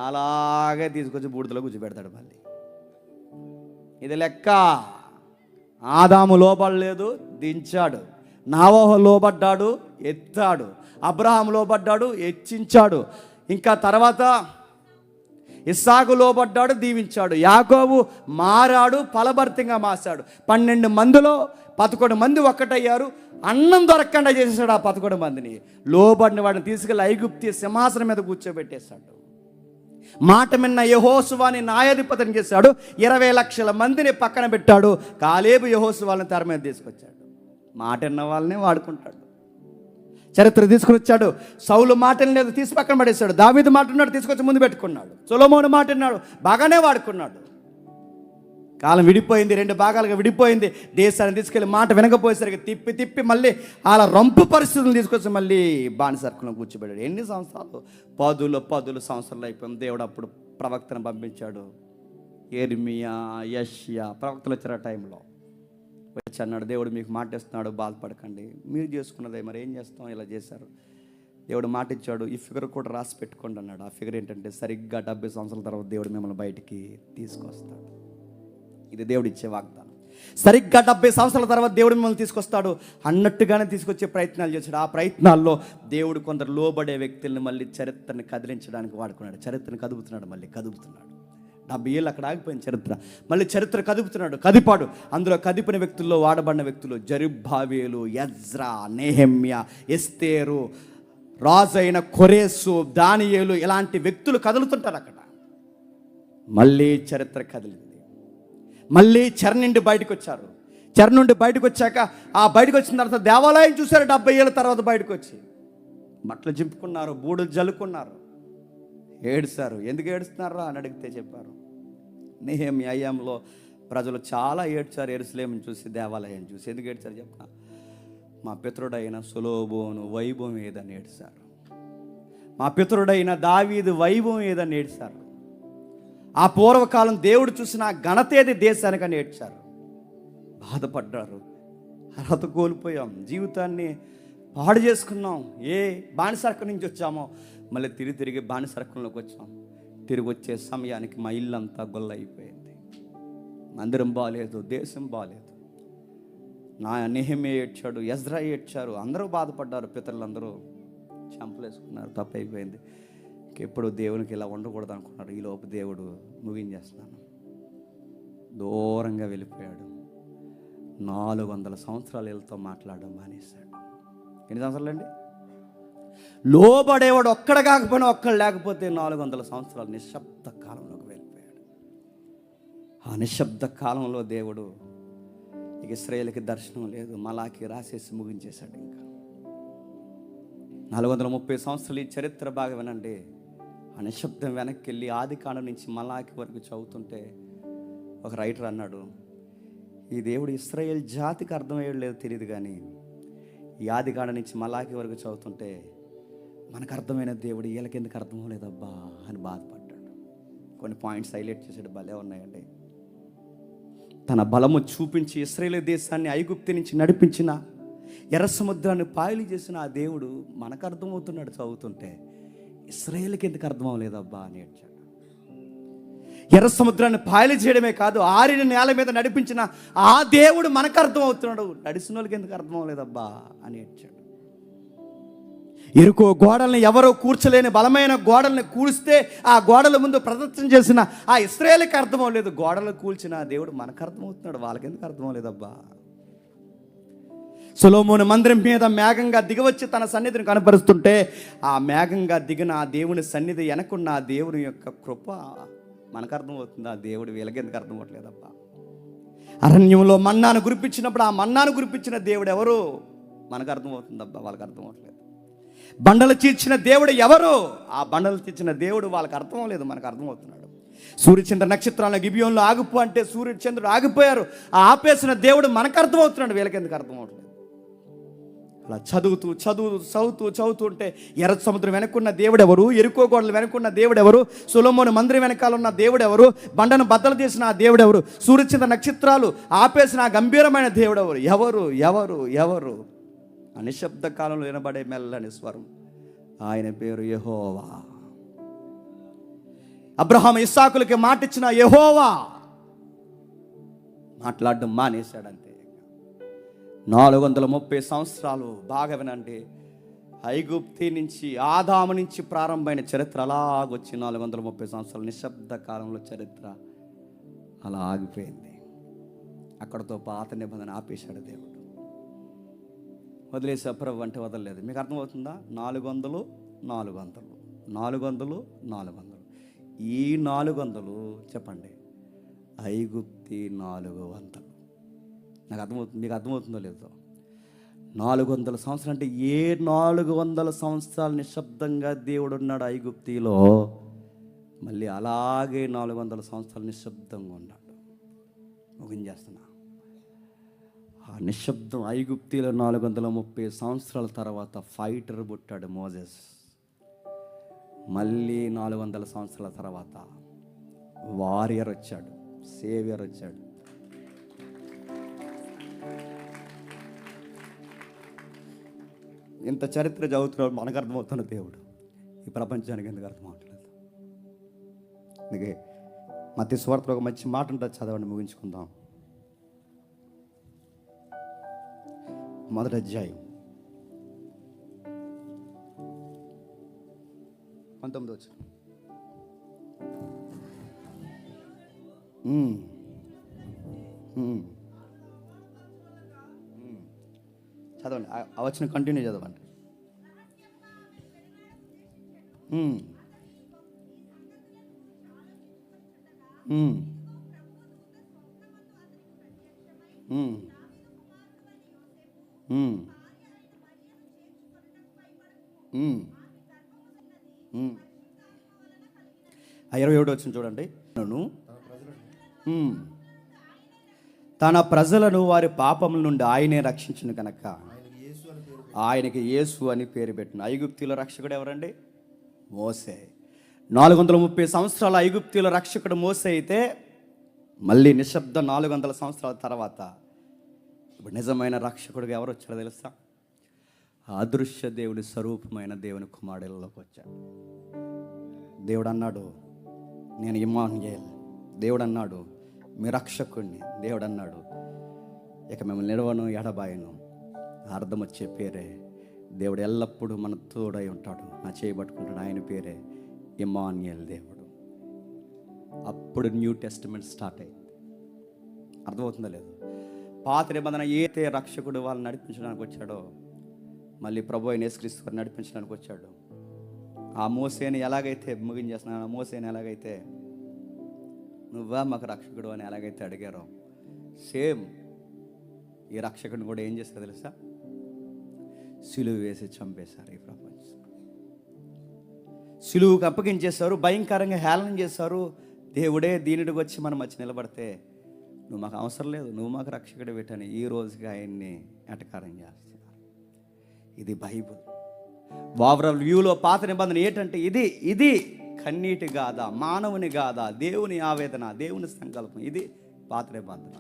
అలాగే తీసుకొచ్చి బూడిదలో కూర్చోబెడతాడు మళ్ళీ. ఇది లెక్క. ఆదాము లోబడలేదు, దించాడు. నోవహు లోబడ్డాడు, ఎత్తాడు. అబ్రహాము లోబడ్డాడు, హెచ్చించాడు. ఇంకా తర్వాత ఇస్సాకు లోబడ్డాడు, దీవించాడు. యాకోబు మారాడు, ఫలభరితంగా మాసాడు. 12 మందిలో 11 మంది ఒక్కటయ్యారు. అన్నం దొరకకుండా చేసేసాడు ఆ 11 మందిని. లోబడిన వాడిని తీసుకెళ్ళి ఐగుప్తు సింహాసనం మీద కూర్చోబెట్టేశాడు. మాట మిన్న యెహోషువని న్యాయాధిపతిని చేశాడు. 20 లక్షల మందిని పక్కన పెట్టాడు. కాలేబు యెహోషువని తెర మీద తీసుకొచ్చాడు. మాట విన్న వాళ్ళని వాడుకుంటాడు. చరిత్ర తీసుకుని వచ్చాడు. సౌలు మాట లేదు, తీసి పక్కన పడేశాడు. దావీదు మాట ఉన్నాడు, తీసుకొచ్చి ముందు పెట్టుకున్నాడు. సొలొమోను మాట విన్నాడు, బాగానే వాడుకున్నాడు. కాలం విడిపోయింది, 2 భాగాలుగా విడిపోయింది. దేశాన్ని తీసుకెళ్ళి మాట వినకపోయేసరికి తిప్పి మళ్ళీ అలా రంపు పరిస్థితులను తీసుకొచ్చి మళ్ళీ బానిసర్కులను కూర్చోబెట్టాడు. ఎన్ని సంవత్సరాలు? 10 సంవత్సరాలు అయిపోయింది. దేవుడు అప్పుడు ప్రవక్తను పంపించాడు. యిర్మీయా, యెషయా ప్రవక్తలు వచ్చారు. ఆ టైంలో వచ్చి అన్నాడు, దేవుడు మీకు మాట ఇస్తున్నాడు, బాధపడకండి, మీరు చేసుకున్నదే మరి ఏం చేస్తాం, ఇలా చేశారు. దేవుడు మాట ఇచ్చాడు, ఈ ఫిగర్ కూడా రాసి పెట్టుకోండి అన్నాడు. ఆ ఫిగర్ ఏంటంటే సరిగ్గా 70 సంవత్సరాల తర్వాత దేవుడు మిమ్మల్ని బయటికి తీసుకొస్తాడు. ఇది దేవుడు ఇచ్చే వాగ్దానం. సరిగ్గా 70 సంవత్సరాల తర్వాత దేవుడు మిమ్మల్ని తీసుకొస్తాడు అన్నట్టుగానే తీసుకొచ్చే ప్రయత్నాలు చేశాడు. ఆ ప్రయత్నాల్లో దేవుడు కొందరు లోబడే వ్యక్తుల్ని మళ్ళీ చరిత్రని కదిలించడానికి వాడుకున్నాడు. చరిత్రను కదుపుతున్నాడు, మళ్ళీ కదుపుతున్నాడు. 70 ఏళ్ళు అక్కడ ఆగిపోయిన చరిత్ర, మళ్ళీ చరిత్ర కదిపాడు. అందులో కదిపిన వ్యక్తుల్లో వాడబడిన వ్యక్తులు జెరుబ్బాబెలు, ఎజ్రా, నెహెమ్యా, ఎస్తేరు, రాజైన కొరేసు, దానియేలు, ఇలాంటి వ్యక్తులు కదులుతుంటారు అక్కడ. మళ్ళీ చరిత్ర కదిలింది. మళ్ళీ చెర నుండి బయటకు వచ్చారు. చెర నుండి బయటకు వచ్చాక ఆ బయటకు వచ్చిన తర్వాత దేవాలయం చూశారు. 70 ఏళ్ళ తర్వాత బయటకు వచ్చి బట్టలు చింపుకున్నారు, బూడులు జల్లుకున్నారు, ఏడుస్తారు. ఎందుకు ఏడుస్తున్నారా అని అడిగితే చెప్పారు, నెహెమ్యా హయాంలో ప్రజలు చాలా ఏడ్చారు యెరూషలేమును చూసి, దేవాలయం చూసి. ఎందుకు ఏడ్చారు చెప్పిన, మా పితరుడైన సొలొమోను వైభవం ఏదని ఏడ్చారు. మా పితరుడైన దావీదు వైభవం ఏదని ఏడ్చారు. ఆ పూర్వకాలం దేవుడు చూసిన ఘనతేది దేశానికని ఏడ్చారు, బాధపడ్డారు. అర్హత కోల్పోయాం, జీవితాన్ని పాడు చేసుకున్నాం. ఏ బానిసరకం నుంచి వచ్చామో మళ్ళీ తిరిగి బానిసరకంలోకి వచ్చాం. తిరిగి వచ్చే సమయానికి మా ఇల్లంతా గొల్ల అయిపోయింది. మందిరం బాగాలేదు, దేశం బాగాలేదు. నెహెమ్యా ఏడ్చాడు, ఎజ్రా ఏడ్చారు, అందరూ బాధపడ్డారు. పితరులందరూ చంపలేసుకున్నారు, తప్పైపోయింది. ఎప్పుడు దేవునికి ఇలా ఉండకూడదు అనుకున్నారు. ఈలోపు దేవుడు ముగించేస్తున్నాను, దూరంగా వెళ్ళిపోయాడు. 400 సంవత్సరాలు వీళ్ళతో మాట్లాడడం మానేశాడు. ఎన్ని సంవత్సరాలు అండి? లోబడేవాడు ఒక్కడ కాకపోయినా ఒక్కడు లేకపోతే 400 సంవత్సరాలు నిశ్శబ్ద కాలంలోకి వెళ్ళిపోయాడు. ఆ నిశ్శబ్ద కాలంలో దేవుడు ఇక ఇశ్రాయేలుకి దర్శనం లేదు, మలాకి రాసేసి ముగించేశాడు. ఇంకా 430 సంవత్సరాలు ఈ చరిత్ర బాగా వినండి. ఆ నిశ్శబ్దం వెనక్కి వెళ్ళి ఆదికాండం నుంచి మలాకి వరకు చదువుతుంటే ఒక రైటర్ అన్నాడు, ఈ దేవుడు ఇశ్రాయేల్ జాతికి అర్థమయ్యేది లేదు తెలియదు, కానీ ఈ ఆదికాండం నుంచి మలాకి వరకు చదువుతుంటే మనకు అర్థమైన దేవుడు వీళ్ళకి ఎందుకు అర్థం అవ్వలేదబ్బా అని బాధపడ్డాడు. కొన్ని పాయింట్స్ హైలైట్ చేసాడు, భలే ఉన్నాయండి. తన బలము చూపించి ఇశ్రాయేలు దేశాన్ని ఐగుప్తు నుంచి నడిపించిన, ఎర్ర సముద్రాన్ని పాయలు చేసిన ఆ దేవుడు మనకు అర్థమవుతున్నాడు చదువుతుంటే. ఇశ్రాయేలుకి ఎందుకు అర్థం అవ్వలేదబ్బా అని ఏడ్చాడు. ఎర్ర సముద్రాన్ని పాయలు చేయడమే కాదు, ఆరిన నేల మీద నడిపించిన ఆ దేవుడు మనకు అర్థం అవుతున్నాడు, నడిచిన వాళ్ళకి ఎందుకు అర్థం అవ్వలేదబ్బా అని ఏడ్చాడు. ఇరుకో గోడల్ని ఎవరో కూర్చలేని బలమైన గోడల్ని కూల్స్తే ఆ గోడల ముందు ప్రదర్శన చేసిన ఆ ఇశ్రాయేలుకి అర్థం అవ్వలేదు, గోడలు కూల్చిన ఆ దేవుడు మనకు అర్థమవుతున్నాడు, వాళ్ళకి ఎందుకు అర్థం అవ్వలేదబ్బా. సొలొమోను మందిరం మీద మేఘంగా దిగవచ్చి తన సన్నిధిని కనపరుస్తుంటే ఆ మేఘంగా దిగిన ఆ దేవుని సన్నిధి వెనకున్న ఆ దేవుని యొక్క కృప మనకు అర్థమవుతుంది, ఆ దేవుడు వీళ్ళకి ఎందుకు అర్థం అవ్వట్లేదబ్బా. అరణ్యంలో మన్నాను కురిపించినప్పుడు ఆ మన్నాను కురిపించిన దేవుడు ఎవరు మనకు అర్థమవుతుందబ్బా, వాళ్ళకి అర్థం అవ్వట్లేదు. బండలు చీల్చిన దేవుడు ఎవరు, ఆ బండలు చీల్చిన దేవుడు వాళ్ళకి అర్థం లేదు, మనకు అర్థమవుతున్నాడు. సూర్యచంద్ర నక్షత్రాలను గిబియోన్లో ఆగిపో అంటే సూర్యచంద్రుడు ఆగిపోయారు, ఆ ఆపేసిన దేవుడు మనకు అర్థమవుతున్నాడు, వీళ్ళకి ఎందుకు అర్థమవుతుంది. అలా చదువుతూ ఉంటే ఎర్ర సముద్రం వెనక్కున్న దేవుడు ఎవరు, ఎరుకో గోడలు వెనక్కున్న దేవుడు ఎవరు, సొలొమోను మందిరం వెనకాల ఉన్న దేవుడు ఎవరు, బండను బద్దలు చేసిన ఆ దేవుడు ఎవరు, సూర్యచంద్ర నక్షత్రాలు ఆపేసిన ఆ గంభీరమైన దేవుడు ఎవరు, ఎవరు ఎవరు ఎవరు ఆ నిశ్శబ్ద కాలంలో వినబడే మెల్లని స్వరం, ఆయన పేరు యెహోవా. అబ్రహాము ఇస్సాకులకి మాట ఇచ్చిన యెహోవా మాట్లాడడం మానేశాడంతే. 430 సంవత్సరాలు బాగా వినండి. ఐగుప్తి నుంచి ఆదాము నుంచి ప్రారంభమైన చరిత్ర అలాగొచ్చి 430 సంవత్సరాలు నిశ్శబ్ద కాలంలో చరిత్ర అలా ఆగిపోయింది. అక్కడతో పాత నిబంధన ఆపేశాడు దేవుడు, వదిలేసే ప్రభు అంటే వదలలేదు. మీకు అర్థమవుతుందా? 400 400 400 400 ఈ 400 చెప్పండి, ఐగుప్తి 400. నాకు అర్థమవుతుంది, మీకు అర్థమవుతుందో లేదో? 400 సంవత్సరాలు అంటే ఏ 400 సంవత్సరాలు నిశ్శబ్దంగా దేవుడు ఉన్నాడు ఐగుప్తిలో, మళ్ళీ అలాగే 400 సంవత్సరాలు నిశ్శబ్దంగా ఉన్నాడు. ముగించేస్తున్నా. ఆ నిశ్శబ్దం ఐగుప్తిలో 430 సంవత్సరాల తర్వాత ఫైటర్ పుట్టాడు మోజెస్. మళ్ళీ 400 సంవత్సరాల తర్వాత వారియర్ వచ్చాడు, సేవియర్ వచ్చాడు. ఇంత చరిత్ర చదువుతున్నాడు, మనకు అర్థమవుతున్న దేవుడు ఈ ప్రపంచానికి ఎందుకు అర్థం అవట్లేదు. అందుకే మత్తయి సువార్తలో ఒక మంచి మాట ఉంటుంది, చదవండి, ముగించుకుందాం. 1వ అధ్యాయం 19వ వచనం. చదవండి, ఆ వచనం కంటిన్యూ చదవండి. ఆ 27వ వచనం చూడండి. తన ప్రజలను వారి పాపముల నుండి ఆయనే రక్షించును కనుక ఆయనకి యేసు అని పేరు పెట్టిన. ఐగుప్తుల రక్షకుడు ఎవరండి? మోసే. 430 సంవత్సరాల ఐగుప్తుల రక్షకుడు మోసే అయితే మళ్ళీ నిశ్శబ్దం 400 సంవత్సరాల తర్వాత ఇప్పుడు నిజమైన రక్షకుడిగా ఎవరు వచ్చారో తెలుసా? అదృశ్య దేవుని స్వరూపమైన దేవుని కుమారుడిలోకి వచ్చాడు. దేవుడు అన్నాడు, నేను ఇమ్మానుయేల్. దేవుడు అన్నాడు, మీ రక్షకుడిని. దేవుడు అన్నాడు, ఇక మిమ్మల్ని నిడవను ఎడబాయను. అర్థం వచ్చే పేరే దేవుడు ఎల్లప్పుడూ మన తోడై ఉంటాడు, నా చేయబట్టుకుంటాడు. ఆయన పేరే ఇమ్మానుయేల్, దేవుడు. అప్పుడు న్యూ టెస్టిమెంట్ స్టార్ట్ అయింది. అర్థమవుతుందో లేదు? పాత నిబంధన ఏతే రక్షకుడు వాళ్ళని నడిపించడానికి వచ్చాడో మళ్ళీ ప్రభు అయిన యేసుక్రీస్తు వారిని నడిపించడానికి వచ్చాడు. ఆ మోసేని ఎలాగైతే ముగించేస్తున్నాను, ఆ మోసేని ఎలాగైతే నువ్వా మాకు రక్షకుడు అని ఎలాగైతే అడిగారో సేమ్ ఈ రక్షకుడిని కూడా ఏం చేస్తారు తెలుసా? సిలువు వేసి చంపేశారు. ఈ ప్రపంచం సిలువుకు అప్పగించేశారు, భయంకరంగా హేళన చేశారు. దేవుడే దీనుడికి వచ్చి మనం వచ్చి నిలబడితే నువ్వు మాకు అవసరం లేదు, నువ్వు మాకు రక్షకుడు పెట్టని ఈ రోజుకి ఆయన్ని ఎటకారం చేస్తున్నారు. ఇది బైబుల్. ఓవరాల్ వ్యూలో పాత నిబంధన ఏంటంటే ఇది కన్నీటి గాథ, మానవుని గాథ, దేవుని ఆవేదన, దేవుని సంకల్పం. ఇది పాత నిబంధన.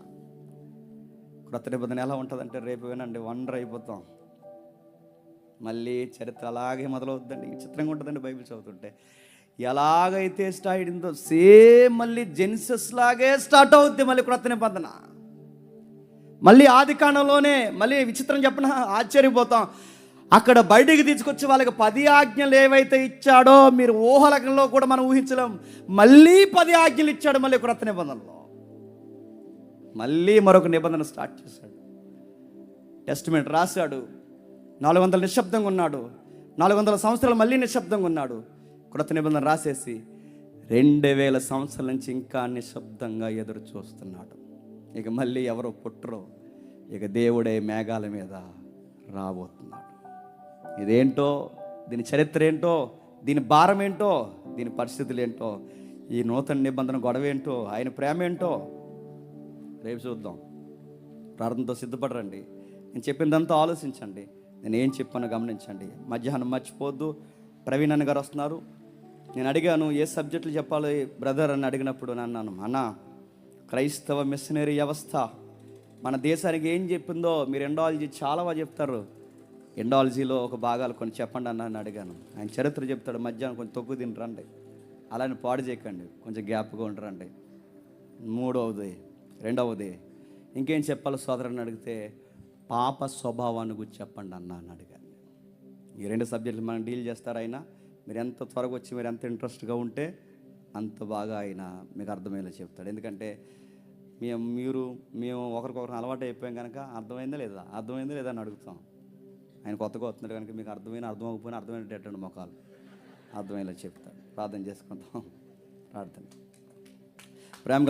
క్రొత్త నిబంధన ఎలా ఉంటుందంటే రేపు వినండి, వండర్ అయిపోతాం. మళ్ళీ చరిత్ర అలాగే మొదలవుతుందండి. విచిత్రంగా ఉంటుందండి బైబిల్ చదువుతుంటే. ఎలాగైతే స్టార్ట్ అయిందో సేమ్ మళ్ళీ జెనిసిస్ లాగే స్టార్ట్ అవుద్ది మళ్ళీ క్రొత్త నిబంధన. మళ్ళీ ఆది కాండంలోనే మళ్ళీ విచిత్రం చెప్పిన ఆశ్చర్యపోతాం. అక్కడ బయటికి తీసుకొచ్చి వాళ్ళకి 10 ఆజ్ఞలు ఏవైతే ఇచ్చాడో మీరు ఊహలకంలో కూడా మనం ఊహించలేం. మళ్ళీ 10 ఆజ్ఞలు ఇచ్చాడు మళ్ళీ క్రొత్త నిబంధనలో. మళ్ళీ మరొక నిబంధన స్టార్ట్ చేశాడు. టెస్టిమెంట్ రాశాడు. 400 నిశ్శబ్దంగా ఉన్నాడు. 400 సంవత్సరాలు మళ్ళీ నిశ్శబ్దంగా ఉన్నాడు. క్రొత్త నిబంధన రాసేసి 2000 సంవత్సరాల నుంచి ఇంకా నిశ్శబ్దంగా ఎదురు చూస్తున్నాడు. ఇక మళ్ళీ ఎవరో పుట్టరో, ఇక దేవుడే మేఘాల మీద రాబోతున్నాడు. ఇదేంటో, దీని చరిత్ర ఏంటో, దీని భారం ఏంటో, దీని పరిస్థితులు ఏంటో, ఈ నూతన నిబంధన గొడవ ఏంటో, ఆయన ప్రేమ ఏంటో రేపు చూద్దాం. ప్రార్థనతో సిద్ధపడరండి. నేను చెప్పిందంతా ఆలోచించండి. నేను ఏం చెప్పానో గమనించండి. మధ్యాహ్నం మర్చిపోద్దు. ప్రవీణ్ అన్న గారు వస్తున్నారు. నేను అడిగాను ఏ సబ్జెక్టులు చెప్పాలి బ్రదర్ అని అడిగినప్పుడు అన్నాను, అన్న క్రైస్తవ మిషనరీ వ్యవస్థ మన దేశానికి ఏం చెప్పిందో మీరు ఎండాలజీ చాలా బాగా చెప్తారు, ఎండాలజీలో ఒక భాగాలు కొన్ని చెప్పండి అన్న అడిగాను. ఆయన చరిత్ర చెప్తాడు. మధ్యాహ్నం కొంచెం తొక్కు తినరండి, అలానే పాడు చేయకండి, కొంచెం గ్యాప్గా ఉండరండి. రెండవది ఇంకేం చెప్పాలి సోదరుని అడిగితే పాప స్వభావాన్ని గురించి చెప్పండి అన్న అని అడిగాను. ఈ 2 సబ్జెక్టులు మనం డీల్ చేస్తారు. ఆయన మీరు ఎంత త్వరగా వచ్చి మీరు ఎంత ఇంట్రెస్ట్గా ఉంటే అంత బాగా ఆయన మీకు అర్థమయ్యేలా చెప్తాడు. ఎందుకంటే మేము ఒకరికొకరు అలవాటు అయిపోయాం కనుక అర్థమైందా లేదా అని అడుగుతాం. ఆయన కొత్తగా వస్తున్నాడు కనుక మీకు అర్థం అవ్వకపోయినా అర్థమైనట్టండి మొఖాలు అర్థమయ్యేలా చెప్తాడు. ప్రార్థన చేసుకుందాం. ప్రార్థన. ప్రేమ